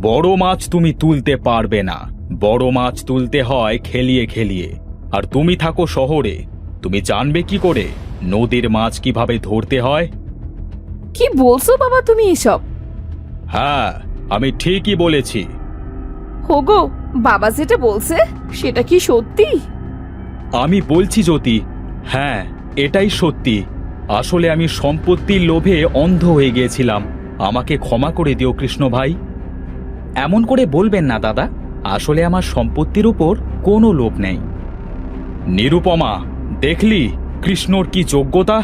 বড় মাছ তুমি তুলতে পারবে না। বড় মাছ তুলতে হয় খেলিয়ে খেলিয়ে, আর তুমি থাকো শহরে, তুমি জানবে কি করে? নদীর মাছ কিভাবে ধরতে হয়? কি বলছো বাবা তুমি এসব? হ্যাঁ, আমি ঠিকই বলেছি। হোগো, বাবা যেটা বলছে সেটা কি সত্যি? আমি বলছি জ্যোতি, হ্যাঁ, এটাই সত্যি। আসলে আমি সম্পত্তির লোভে অন্ধ হয়ে গিয়েছিলাম। আমাকে ক্ষমা করে দিও কৃষ্ণ ভাই। এমন করে বলবেন না দাদা, আসলে আমার সম্পত্তির উপর কোনো লোভ নেই। নিরুপমা, দেখলি কৃষ্ণর কি যোগ্যতা?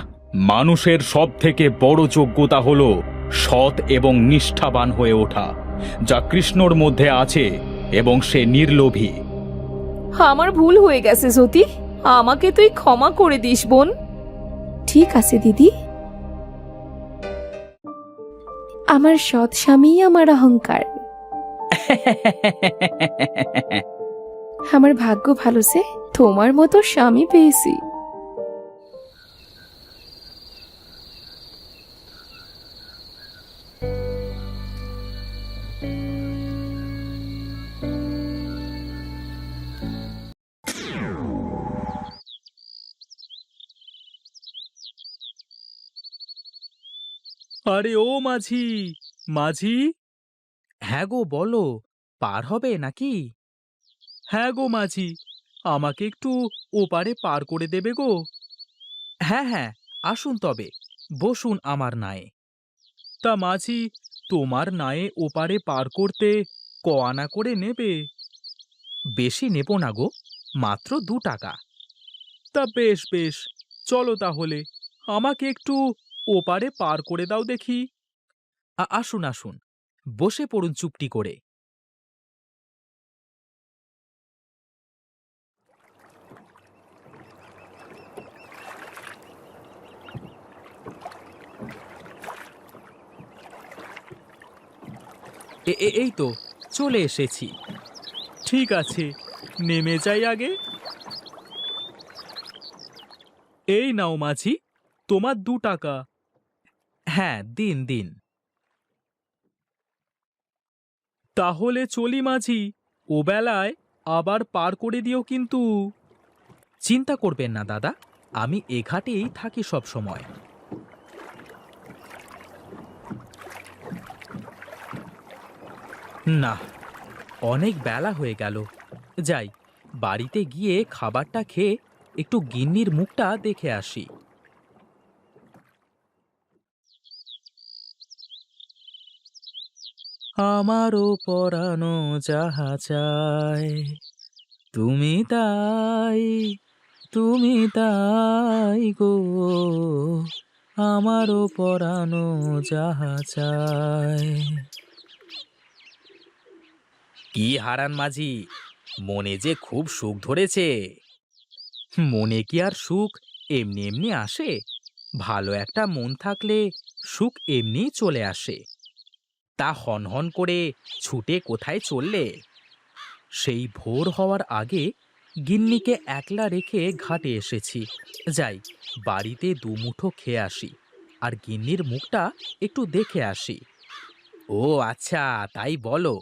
মানুষের সব থেকে বড় যোগ্যতা হলো সৎ এবং নিষ্ঠাবান হয়ে ওঠা, যা কৃষ্ণর মধ্যে আছে, এবং সে নির্লোভী। আমার ভুল হয়ে গেছে জ্যোতি, আমাকে তুই ক্ষমা করে দিস বোন। ঠিক আছে দিদি। আমার সৎ স্বামী আমার অহংকার। আমার ভাগ্য ভালো যে তোমার মতো স্বামী পেয়েছি। আরে ও মাঝি, মাঝি! হ্যাঁ গো, বলো, পার হবে নাকি? হ্যাঁ গো মাঝি, আমাকে একটু ওপারে পার করে দেবে গো। হ্যাঁ হ্যাঁ, আসুন তবে, বসুন আমার নায়ে। তা মাঝি, তোমার নায়ে ওপারে পার করতে ক আনা করে নেবে? বেশি নেব না গো, মাত্র 2 টাকা। তা বেশ বেশ, চলো তাহলে, আমাকে একটু ওপারে পার করে দাও দেখি। আসুন আসুন, বসে পড়ুন চুপটি করে। এই তো চলে এসেছি। ঠিক আছে, নেমে যাই আগে। এই নাও মাঝি, তোমার 2 টাকা। হ্যাঁ, দিন দিন। তাহলে চলি মাঝি, ও বেলায় আবার পার করে দিও কিন্তু। চিন্তা করবেন না দাদা, আমি এ ঘাটেই থাকি সব সময়। না, অনেক বেলা হয়ে গেল। যাই, বাড়িতে গিয়ে খাবারটা খেয়ে একটু গিন্নির মুখটা দেখে আসি। আমারও পরানো যাহা চায়, তুমি তাই, তুমি তাই গো, আমারও পরানো যাহা চায়। কি হারান মাঝি, মনে যে খুব সুখ ধরেছে। মনে কি আর সুখ এমনি এমনি আসে? ভালো একটা মন থাকলে সুখ এমনিই চলে আসে। তা হনহন করে ছুটে কোথায় চললে? সেই ভোর হওয়ার আগে গিন্নিকে একলা রেখে ঘাটে এসেছি। যাই, বাড়িতে দুমুঠো খেয়ে আসি, আর গিন্নির মুখটা একটু দেখে আসি। ও আচ্ছা, তাই বলো।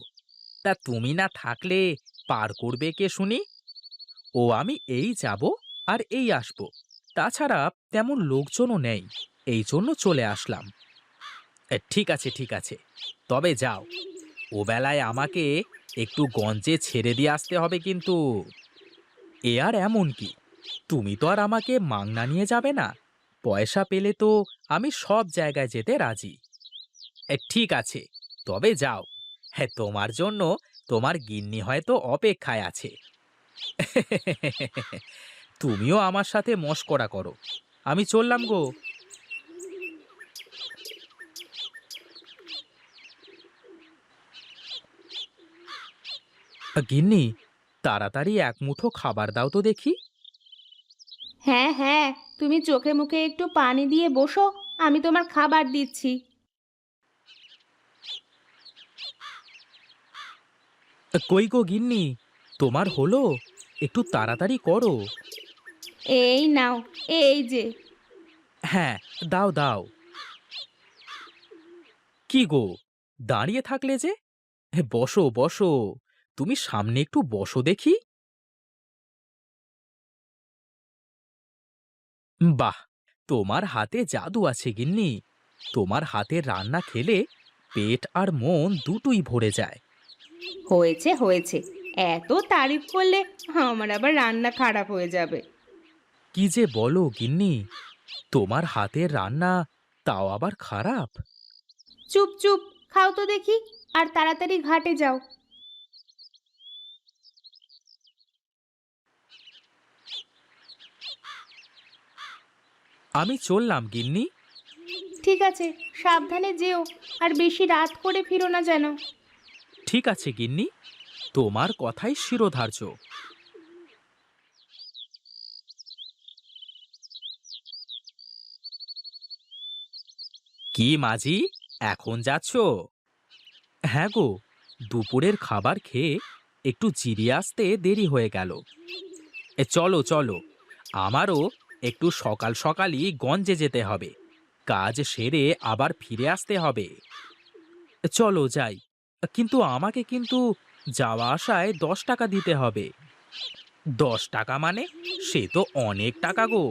তা তুমি না থাকলে পার করবে কে শুনি? ও আমি এই যাব আর এই আসব, তাছাড়া তেমন লোকজনও নেই, এই জন্য চলে আসলাম। ঠিক আছে ঠিক আছে, তবে যাও, ও বেলায় আমাকে একটু গঞ্জে ছেড়ে দিয়ে আসতে হবে কিন্তু। এ আর এমন কি, তুমি তো আর আমাকে মাংনা নিয়ে যাবে না। পয়সা পেলে তো আমি সব জায়গায় যেতে রাজি। ঠিক আছে, তবে যাও। হ্যাঁ, তোমার জন্য তোমার গিন্নি হয়তো অপেক্ষায় আছে। তুমিও আমার সাথে মশকরা করো। আমি চললাম গো। গিন্নি, তাড়াতাড়ি এক মুঠো খাবার দাও তো দেখি। হ্যাঁ হ্যাঁ, তুমি চোখে মুখে একটু পানি দিয়ে বসো, আমি তোমার খাবার দিচ্ছি। কই গো গিন্নি, তোমার হলো? একটু তাড়াতাড়ি করো। এই নাও, এই যে। হ্যাঁ, দাও দাও। কি গো, দাঁড়িয়ে থাকলে যে? বসো বসো, তুমি সামনে একটু বসো দেখি। বাহ, তোমার হাতে জাদু আছে গিন্নি। তোমার হাতের রান্না খেলে পেট আর মন দুটোই ভরে যায়। হয়েছে হয়েছে, এত তারিফ করলে আমার আবার রান্না খারাপ হয়ে যাবে। কি যে বলো গিন্নি, তোমার হাতের রান্না তাও আবার খারাপ? চুপ চুপ, খাও তো দেখি, আর তাড়াতাড়ি ঘাটে যাও। আমি চললাম গিন্নি। ঠিক আছে, সাবধানে যেও, আর বেশি রাত করে ফিরো না যেন। ঠিক আছে গিন্নি, তোমার কথাই শিরোধার্য। কি মাঝি, এখন যাচ্ছ? হ্যাঁ গো, দুপুরের খাবার খেয়ে একটু জিরিয়ে আসতে দেরি হয়ে গেল। চলো চলো, আমারও একটু সকাল সকালই গঞ্জে যেতে হবে। কাজ সেরে আবার ফিরে আসতে হবে। চলো যাই, কিন্তু আমাকে কিন্তু যাওয়া আসায় 10 টাকা দিতে হবে। 10 টাকা মানে? সে তো অনেক টাকা গো।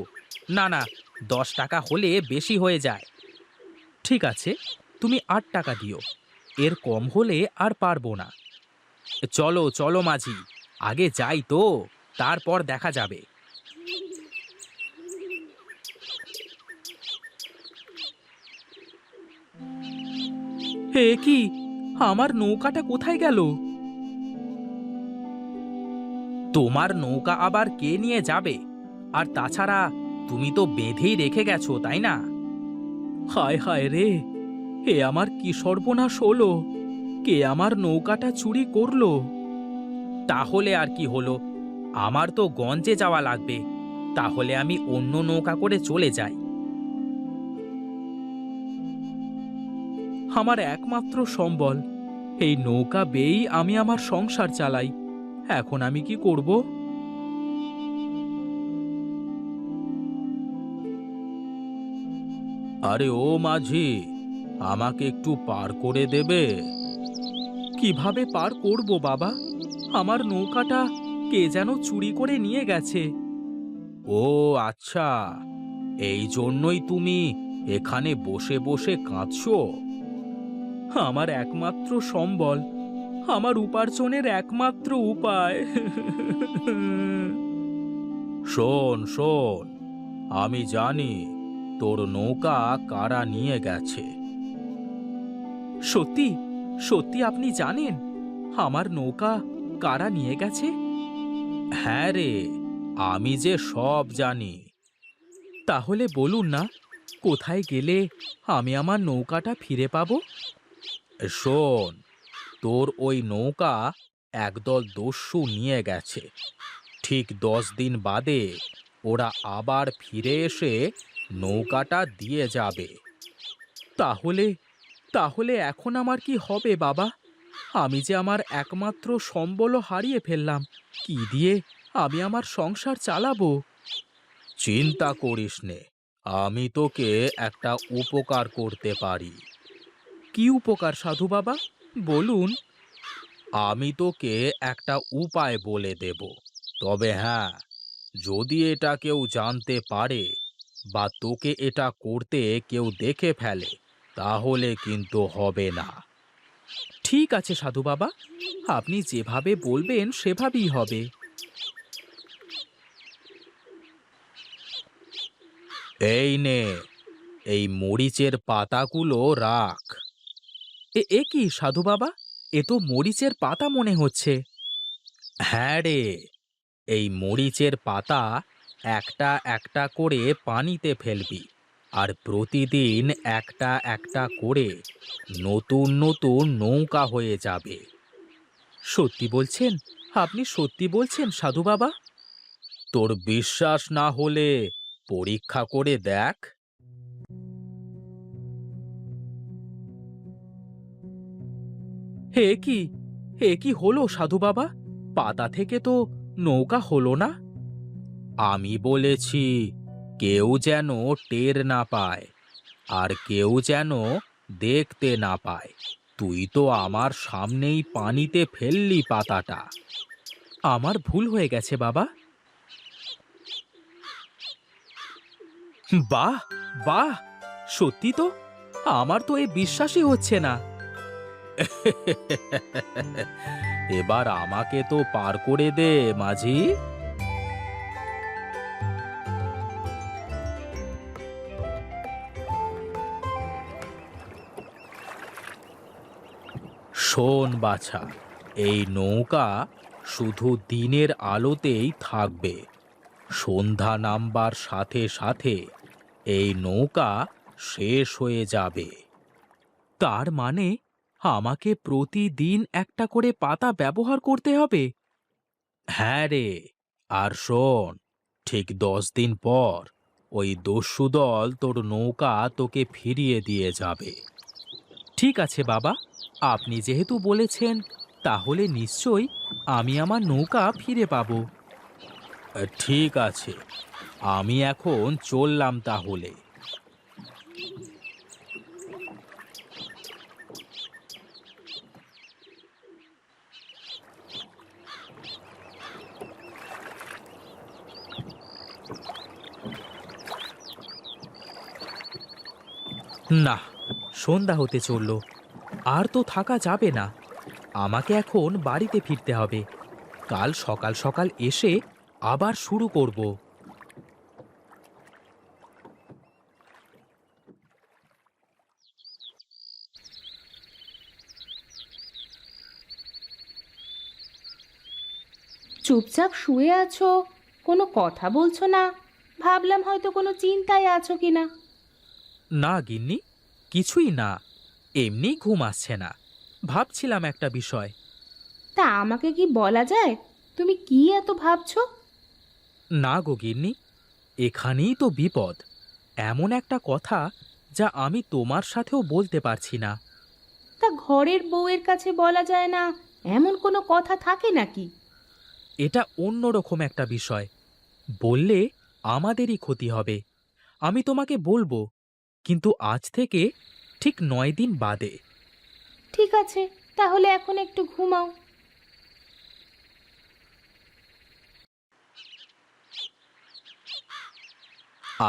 না না, 10 টাকা হলে বেশি হয়ে যায়। ঠিক আছে, তুমি 8 টাকা দিও, এর কম হলে আর পারবো না। চলো চলো মাঝি, আগে যাই তো, তারপর দেখা যাবে। হে কি, আমার নৌকাটা কোথায় গেল? তোমার নৌকা আবার কে নিয়ে যাবে? আর তাছাড়া তুমি তো বেঁধেই রেখে গেছো, তাই না? হায় হায় রে, এ আমার কি সর্বনাশ হলো! কে আমার নৌকাটা চুরি করলো? তাহলে আর কি হলো, আমার তো গঞ্জে যাওয়া লাগবে। তাহলে আমি অন্য নৌকা করে চলে যাই। আমার একমাত্র সম্বল, এই নৌকা বেয়েই আমি আমার সংসার চালাই। এখন আমি কি করব? আরে ও মাঝি, আমাকে একটু পার করে দেবে? কিভাবে পার করব বাবা? আমার নৌকাটা কে যেন চুরি করে নিয়ে গেছে। ও আচ্ছা, এই জন্যই তুমি এখানে বসে বসে কাঁদছো? আমার একমাত্র সম্বল, আমার উপার্জনের একমাত্র উপায়। শোন শোন, আমি জানি তোর নৌকা কারা নিয়ে গেছে। সত্যি সত্যি আপনি জানেন আমার নৌকা কারা নিয়ে গেছে? হ্যাঁ রে, আমি যে সব জানি। তাহলে বলুন না, কোথায় গেলে আমি আমার নৌকাটা ফিরে পাবো? শোন, তোর ওই নৌকা একদল দস্যু নিয়ে গেছে। ঠিক 10 দিন বাদে ওরা আবার ফিরে এসে নৌকাটা দিয়ে যাবে। তাহলে তাহলে এখন আমার কি হবে বাবা? আমি যে আমার একমাত্র সম্বলও হারিয়ে ফেললাম। কি দিয়ে আমি আমার সংসার চালাবো? চিন্তা করিস নে, আমি তোকে একটা উপকার করতে পারি। কি উপকার সাধু বাবা, বলুন। আমি তোকে একটা উপায় বলে দেব। তবে হ্যাঁ, যদি এটা কেউ জানতে পারে বা তোকে এটা করতে কেউ দেখে ফেলে, তাহলে কিন্তু হবে না। ঠিক আছে সাধু বাবা, আপনি যেভাবে বলবেন সেভাবেই হবে। এই নে, এই মরিচের পাতাগুলো রাখ। এ কি সাধু বাবা, এ তো মরিচের পাতা মনে হচ্ছে। হ্যাঁ রে, এই মরিচের পাতা একটা একটা করে পানিতে ফেলবি, আর প্রতিদিন একটা একটা করে নতুন নতুন নৌকা হয়ে যাবে। সত্যি বলছেন? আপনি সত্যি বলছেন সাধু বাবা? তোর বিশ্বাস না হলে পরীক্ষা করে দেখ। হে কি, এ কি হলো সাধু বাবা? পাতা থেকে তো নৌকা হলো না। আমি বলেছি কেউ যেন টের না পায়, আর কেউ যেন দেখতে না পায়। তুই তো আমার সামনেই পানিতে ফেললি পাতাটা। আমার ভুল হয়ে গেছে বাবা। বাহ বাহ, সত্যি তো, আমার তো এ বিশ্বাসই হচ্ছে না। এবার আমাকে তো পার করে দে মাঝি। শোন বাছা, এই নৌকা শুধু দিনের আলোতেই থাকবে। সন্ধ্যা নামবার সাথে সাথে এই নৌকা শেষ হয়ে যাবে। তার মানে আমাকে প্রতিদিন একটা করে পাতা ব্যবহার করতে হবে? হ্যাঁ রে, আর শোন, ঠিক 10 দিন পর ওই দস্যু দল তোর নৌকা তোকে ফিরিয়ে দিয়ে যাবে। ঠিক আছে বাবা, আপনি যেহেতু বলেছেন, তাহলে নিশ্চয়ই আমি আমার নৌকা ফিরে পাবো। ঠিক আছে, আমি এখন চললাম তাহলে। না, সন্ধ্যা হতে চলল, আর তো থাকা যাবে না। আমাকে এখন বাড়িতে ফিরতে হবে। কাল সকাল সকাল এসে আবার শুরু করব। চুপচাপ শুয়ে আছো, কোনো কথা বলছো না। ভাবলাম হয়তো কোনো চিন্তায় আছো কিনা। না গিন্নি, কিছুই না, এমনি ঘুম আসছে না, ভাবছিলাম একটা বিষয়। তা আমাকে কি বলা যায়, তুমি কি এত ভাবছো? না গো গিন্নি, এখানেই তো বিপদ। এমন একটা কথা যা আমি তোমার সাথেও বলতে পারছি না। তা ঘরের বউয়ের কাছে বলা যায় না, এমন কোনো কথা থাকে নাকি? এটা অন্যরকম একটা বিষয়, বললে আমাদেরই ক্ষতি হবে। আমি তোমাকে বলবো, কিন্তু আজ থেকে ঠিক 9 দিন বাদে। ঠিক আছে, তাহলে এখন একটু ঘুমাও।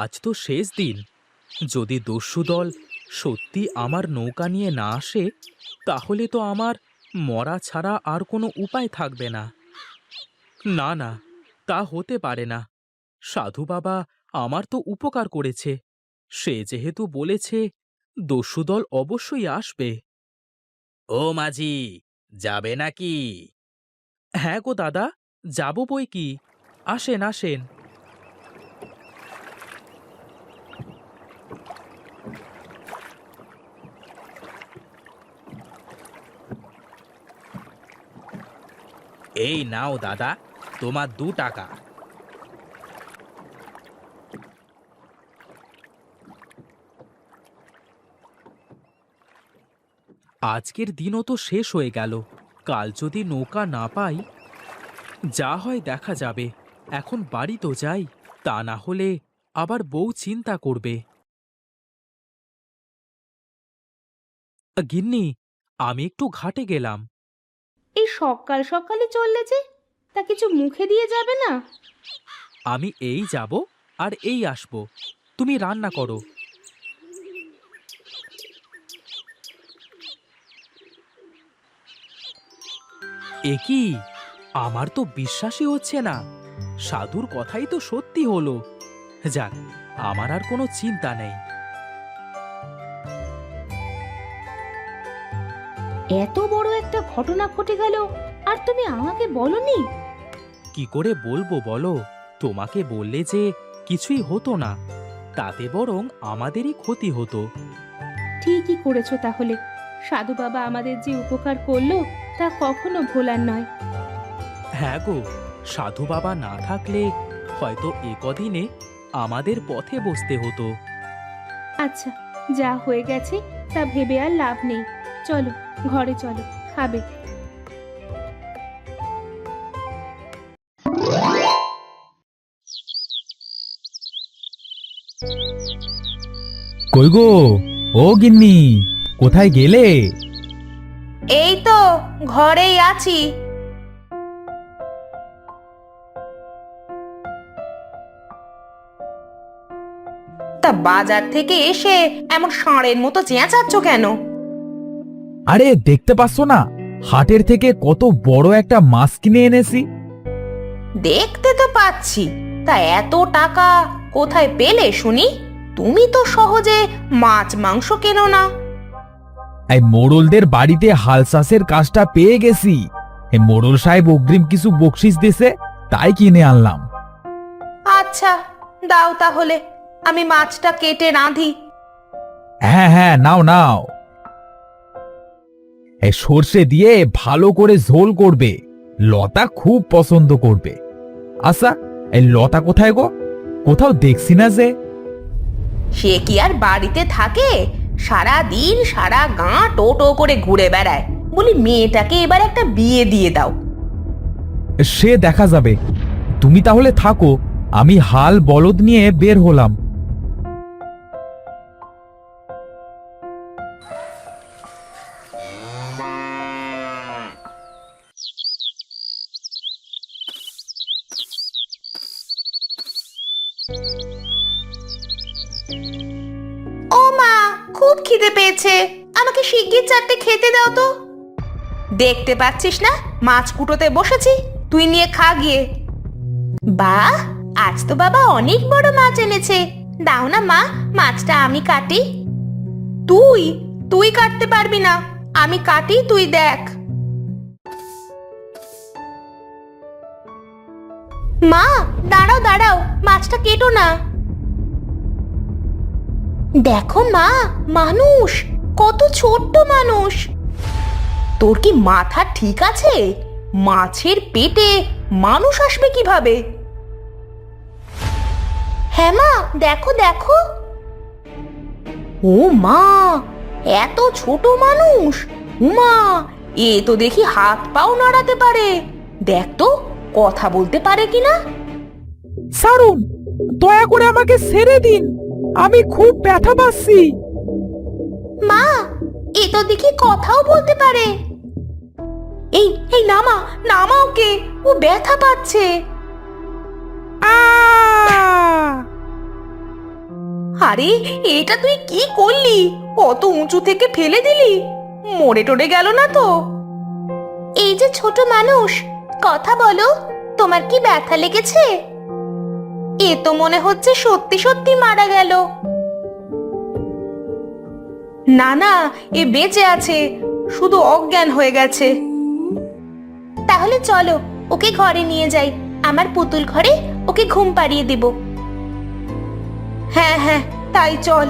আজ তো শেষ দিন। যদি দস্যু দল সত্যি আমার নৌকা নিয়ে না আসে, তাহলে তো আমার মরা ছাড়া আর কোনো উপায় থাকবে না। না না, তা হতে পারে না। সাধু বাবা আমার তো উপকার করেছে, সে যেহেতু বলেছে, দস্যু দল অবশ্যই আসবে। ও মাঝি, যাবে নাকি? হ্যাঁ গো দাদা, যাব বই কি। আসেন আসেন। এই নাও দাদা, তোমার 2 টাকা। আজকের দিনও তো শেষ হয়ে গেল। কাল যদি নৌকা না পাই, যা হয় দেখা যাবে। এখন বাড়ি তো যাই, তা না হলে আবার বউ চিন্তা করবে। গিন্নি, আমি একটু ঘাটে গেলাম। এই সকাল সকালে চললে যে, তা কিছু মুখে দিয়ে যাবে না? আমি এই যাব আর এই আসব, তুমি রান্না করো। এ কি, আমার তো বিশ্বাসই হচ্ছে না। সাধুর কথাই তো সত্যি হলো। যাক, আমার আর কোনো চিন্তা নেই। এত বড় একটা ঘটনা ঘটে গেল, আর তুমি আমাকে বলনি? কি করে বলবো বলো? তোমাকে বললে যে কিছুই হতো না, তাতে বরং আমাদেরই ক্ষতি হতো। ঠিকই করেছো তাহলে। সাধু বাবা আমাদের যে উপকার করলো, তা কখনো ভোলার নয়। হ্যাঁ গো, সাধু বাবা না থাকলে হয়তো এ কদিনে আমাদের পথে বসতে হতো। আচ্ছা, যা হয়ে গেছে তা ভেবে আর লাভ নেই। চলো ঘরে চলো, খাবে। কই গো, ও গিন্নি, কোথায় গেলে? এই তো ঘরেই আছি। বাজার থেকে এসে এমন ষাঁড়ের মতো চেঁচাচ্ছ কেন? আরে দেখতে পাচ্ছ না, হাটের থেকে কত বড় একটা মাছ কিনে এনেছি। দেখতে তো পাচ্ছি, তা এত টাকা কোথায় পেলে শুনি? তুমি তো সহজে মাছ মাংস কেনো না। এই মোড়লদের বাড়িতে হাল চাষের কাজটা পেয়ে গেছি। এই মোড়ল সাহেব অগ্রিম কিছু বকশিস দিছে, তাই কিনে আনলাম। আচ্ছা, দাও তাহলে, আমি মাছটা কেটে রাঁধি। হ্যাঁ হ্যাঁ, নাও নাও। এই সর্ষে দিয়ে ভালো করে ঝোল করবে, লতা খুব পছন্দ করবে। আচ্ছা, এই লতা কোথায় গো? কোথাও দেখছি না যে। সে কি আর বাড়িতে থাকে? সারা দিন সারা গাঁ টোটো করে ঘুরে বেড়ায়। বলি মেয়েটাকে এবার একটা বিয়ে দিয়ে দাও। সে দেখা যাবে, তুমি তাহলে থাকো, আমি হাল বলদ নিয়ে বের হলাম। ও মা, খুব খিদে পেয়েছে, আমাকে শিগগির চারটে খেতে দাও তো। দেখতে পাচ্ছিস না মাছ কুটোতে বসেছি, তুই নিয়ে খা গিয়ে। বাহ, আজ তো বাবা অনেক বড় মাছ এনেছে। দাও না মা, মাছটা আমি কাটি। তুই তুই কাটতে পারবি না, আমি কাটি, তুই দেখ। মা দাঁড়াও দাঁড়াও, মাছটা কেটো না। দেখো মা, মানুষ, কত ছোট্ট মানুষ। তোর কি মাথা ঠিক আছে? মাছের পেটে মানুষ আসবে কিভাবে? হ্যাঁ মা, দেখো দেখো। ও মা, এত ছোট মানুষ! উমা, এ তো দেখি হাত পাও নাড়াতে পারে। দেখ তো কথা বলতে পারে কিনা। ছাড়ুন, দয়া করে আমাকে ছেড়ে দিন, আমি খুব ব্যথা পাচ্ছি। মা, এ তো দেখি কথাও বলতে পারে। এই এই নামা নামা ওকে, ও ব্যথা পাচ্ছে। আরে এটা তুই কি করলি? কত উঁচু থেকে ফেলে দিলি, মরে টরে গেল না তো? এই যে ছোট মানুষ, কথা বলো, তোমার কি ব্যথা লেগেছে? এ তো মনে হচ্ছে সত্যি সত্যি মারা গেল। না না, এ বেঁচে আছে, শুধু অজ্ঞান হয়ে গেছে। তাহলে চলো ওকে ঘরে নিয়ে যাই, আমার পুতুল ঘরে ওকে ঘুম পাড়িয়ে দেব। হ্যাঁ হ্যাঁ, তাই চল।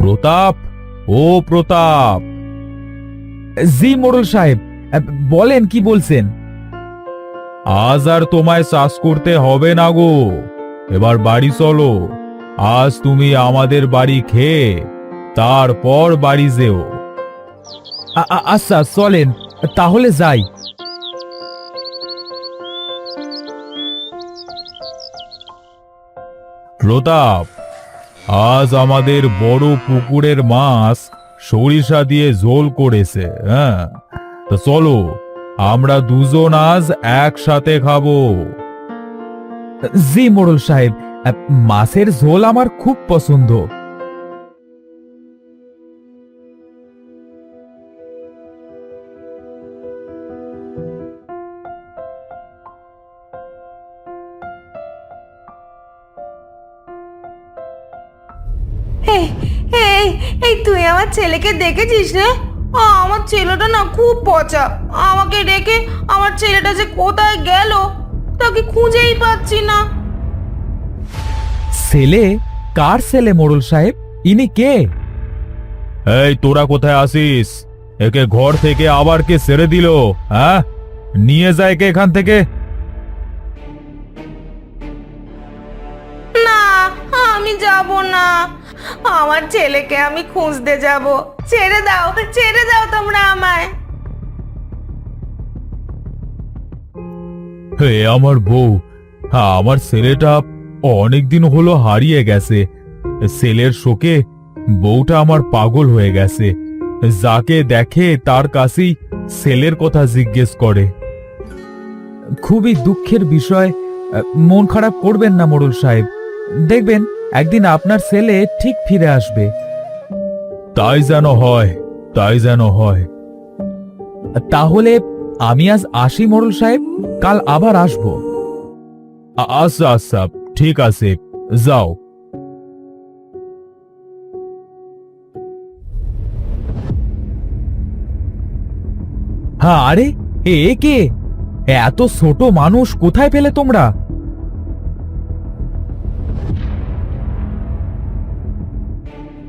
প্রতাপ, ও প্রতাপ। জি মোড়ল সাহেব, বলেন কি বলছেন? আজ আর তোমায় চাষ করতে হবে না গো, এবার বাড়ি চলো। আজ তুমি আমাদের বাড়ি খেয়ে তারপর বাড়ি যেও। আচ্ছা চলেন, তাহলে যাই। প্রতাপ, আজ আমাদের বড় পুকুরের মাছ সরিষা দিয়ে ঝোল করেছে। হ্যাঁ, তো চলো, আমরা দুজন আজ একসাথে খাবো। জি মোড়ল সাহেব, মাছের ঝোল আমার খুব পছন্দ। এই এই এই, তুই আমার ছেলেকে দেখেছিস রে? আমার ছেলেটা না খুব পচা, আমাকে রেখে আমার ছেলেটা যে কোথায় গেল তাকে খুঁজেই পাচ্ছি না। ছেলে? কার ছেলে মোড়ল সাহেব? ইনি কে? এই তোরা কোথায় আসিস? একে ঘর থেকে আবার কে ছেড়ে দিল? হ্যাঁ, নিয়ে যায় কে এখান থেকে? না, আমি যাব না, আমার ছেলেকে আমি খুঁজতে যাব। ছেড়ে দাও তোমরা আমায়। হে আমার বউ, আমার ছেলেটা অনেকদিন হলো হারিয়ে গেছে, ছেলের শোকে বউটা আমার পাগল হয়ে গেছে। যাকে দেখে তার কাছেই ছেলের কথা জিজ্ঞেস করে। খুবই দুঃখের বিষয়। মন খারাপ করবেন না মোড়ল সাহেব, দেখবেন একদিন আপনার ছেলে ঠিক ফিরে আসবে। তাই যেন হয়, তাই যেন হয়। তাহলে আমি আজ আসি মোড়ল সাহেব, কাল আবার আসবো। আচ্ছা আচ্ছা, ঠিক আছে, যাও। হ্যাঁ, আরে এ কে? এত ছোট মানুষ কোথায় পেলে তোমরা?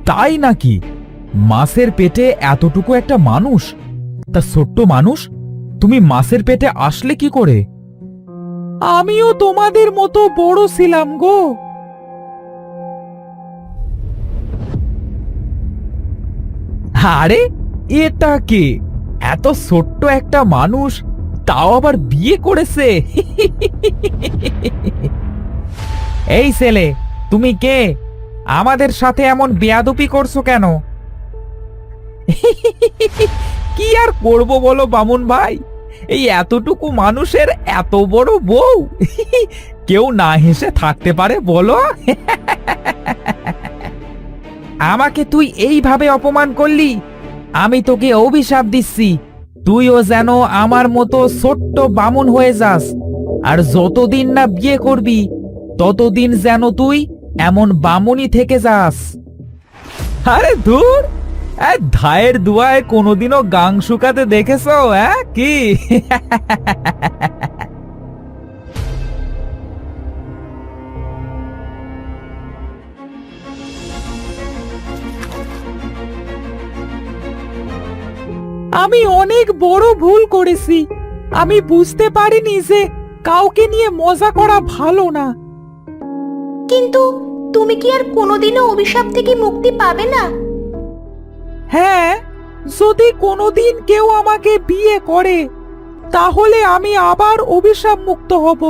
তাই নাকি? মাছের পেটে এতটুকু একটা মানুষ? তা ছোট্ট মানুষ, তুমি মাছের পেটে আসলে কি করে? আমিও তোমাদের মতো বড় ছিলাম গো। আরে এটা কে? এত ছোট্ট একটা মানুষ, তাও আবার বিয়ে করেছে। এই ছেলে, তুমি কে? আমাদের সাথে এমন বেয়াদবি করছো কেন? কি আর করব বলো বামুন ভাই, এই এতটুকু মানুষের এত বড় বউ, কেউ না হেসে থাকতে পারে বলো? আমাকে তুই এইভাবে অপমান করলি, আমি তোকে অভিশাপ দিচ্ছি, তুইও যেন আমার মতো ছোট্ট বামুন হয়ে যাস, আর যতদিন না বিয়ে করবি ততদিন যেন তুই এমন বামুনই থেকে যাস। আরে ধুর, ধায়ের দুয়ায় কোনোদিনও গাং শুকাতে দেখেছো কি? আমি অনেক বড় ভুল করেছি, আমি বুঝতে পারিনি যে কাউকে নিয়ে মজা করা ভালো না। কিন্তু তুমি কি আর কোনোদিনও অভিশাপ থেকে মুক্তি পাবে না? হ্যাঁ, যদি কোনোদিন কেউ আমাকে বিয়ে করে তাহলে আমি আবার অভিশাপ মুক্ত হব।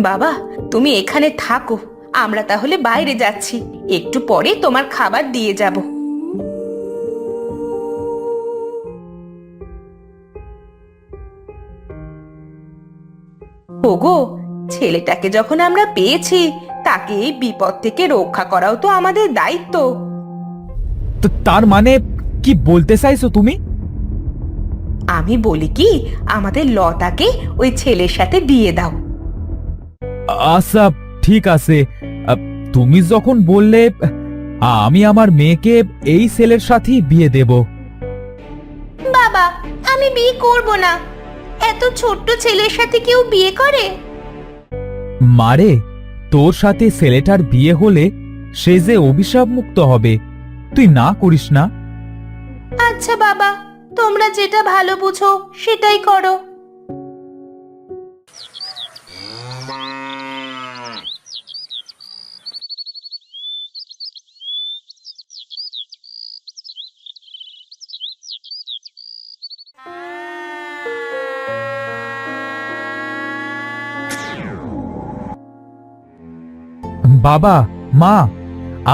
বাবা, তুমি এখানে থাকো, আমরা তাহলে বাইরে যাচ্ছি, একটু পরে তোমার খাবার দিয়ে যাব। ওগো, ছেলেটাকে যখন আমরা পেয়েছি, তাকে এই বিপদ থেকে রক্ষা করাও তো আমাদের দায়িত্ব। তার মানে কি বলতে চাইছো তুমি? আমি বলি কি, আমাদের লতাকে ওই ছেলের সাথে বিয়ে দাও। আচ্ছা ঠিক আছে, তুমি যখন বললে, আমি আমার মেয়েকে এই ছেলের সাথেই বিয়ে দেব। বাবা, আমি বিয়ে করব না, এত ছোট্ট ছেলের সাথে কেউ বিয়ে করে? মারে, তোর সাথে ছেলেটার বিয়ে হলে সে যে অভিশাপ মুক্ত হবে, তুই না করিস না। আচ্ছা বাবা, তোমরা যেটা ভালো বুঝো সেটাই করো। বাবা, মা,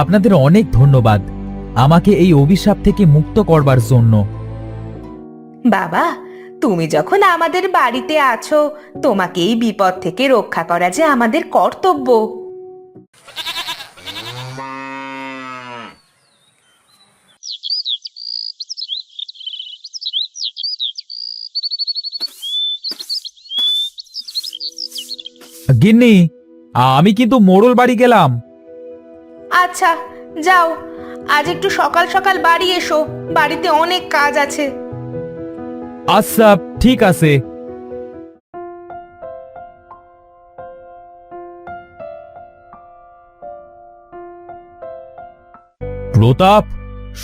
আপনাদের অনেক ধন্যবাদ আমাকে এই অভিশাপ থেকে মুক্ত করবার জন্য। বাবা, তুমি যখন আমাদের বাড়িতে আছো, তোমাকে এই বিপদ থেকে রক্ষা করা যে আমাদের কর্তব্য। গিন্নি, আমি কিন্তু মোড়ল বাড়ি গেলাম। আচ্ছা যাও, আজ একটু সকাল সকাল বাড়ি এসো, বাড়িতে অনেক কাজ আছে। আচ্ছা ঠিক আছে। প্রতাপ,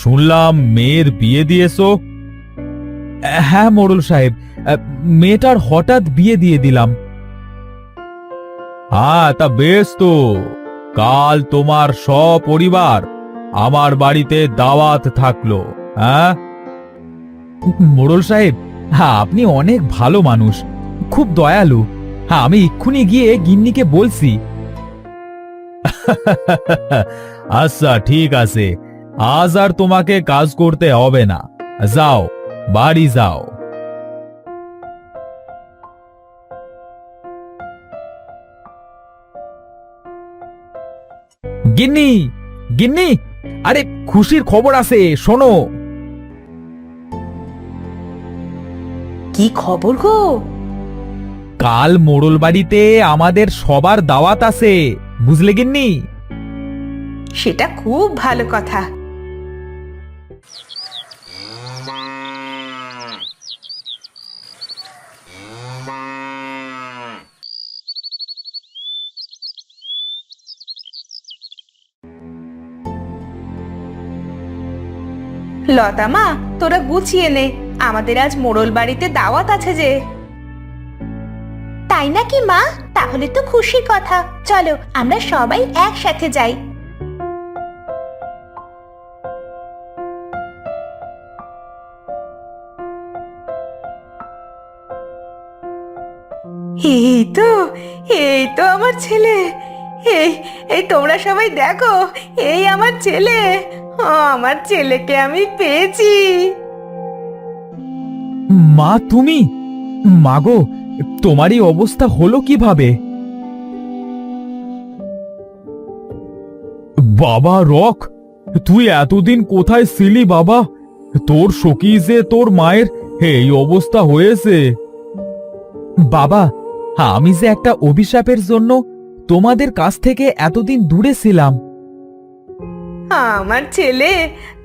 শুনলাম মেয়ের বিয়ে দিয়েছো? হ্যাঁ মোড়ল সাহেব, মেয়েটার হঠাৎ বিয়ে দিয়ে দিলাম। হ্যাঁ, তা বেশ তো, কাল তোমার সপরিবার আমার বাড়িতে দাওয়াত থাকলো। হ্যাঁ মোড়ল সাহেব, হ্যাঁ আপনি অনেক ভালো মানুষ, খুব দয়ালু। হ্যাঁ, আমি এক্ষুনি গিয়ে গিন্নিকে বলছি। আচ্ছা ঠিক আছে, আজ আর তোমাকে কাজ করতে হবে না, যাও বাড়ি যাও। গিন্নি, গিন্নি, আরে খুশির খবর আছে, শোনো। কি খবর গো? কাল মোড়ল বাড়িতে আমাদের সবার দাওয়াত আছে, বুঝলে গিন্নি? সেটা খুব ভালো কথা। লতা মা, তোরা গুছিয়ে নে, আমাদের আজ মোড়ল বাড়িতে দাওয়াত আছে যে। তাই নাকি মা? তাহলে তো খুশির কথা, চলো আমরা সবাই একসাথে যাই। এই তো আমার ছেলে। এই এই তোমরা সবাই দেখো, এই আমার ছেলে। আমার ছেলেকে আমি পেয়েছি। মা তুমি? মাগো, তোমার এই অবস্থা হলো কিভাবে? বাবা রক, তুই এতদিন কোথায় ছিলি বাবা? তোর শোকিজে তোর মায়ের এই অবস্থা হয়েছে। বাবা, আমি যে একটা অভিশাপের জন্য তোমাদের কাছ থেকে এতদিন দূরে ছিলাম। আমার ছেলে,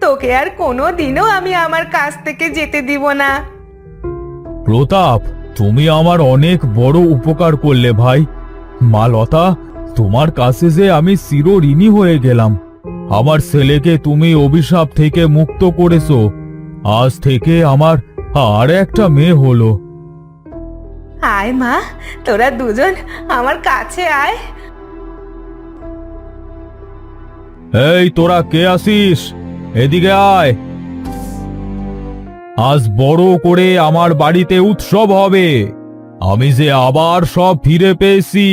তোকে আর কোনো দিনও আমি আমার কাছ থেকে যেতে দিব না। প্রতাপ, তুমি আমার অনেক বড় উপকার করলে ভাই। মা লতা, তোমার কাছে যে আমি চিরঋণী হয়ে গেলাম। আমার ছেলেকে তুমি অভিশাপ থেকে মুক্ত করেছো। আজ থেকে আমার আর একটা মেয়ে হলো। আয় মা, তোরা দুজন আমার কাছে আয়। এই তোরা কে আসিস? এদিকে আয়। আজ বড় করে আমার বাড়িতে উৎসব হবে। আমি যে আবার সব ফিরে পেয়েছি।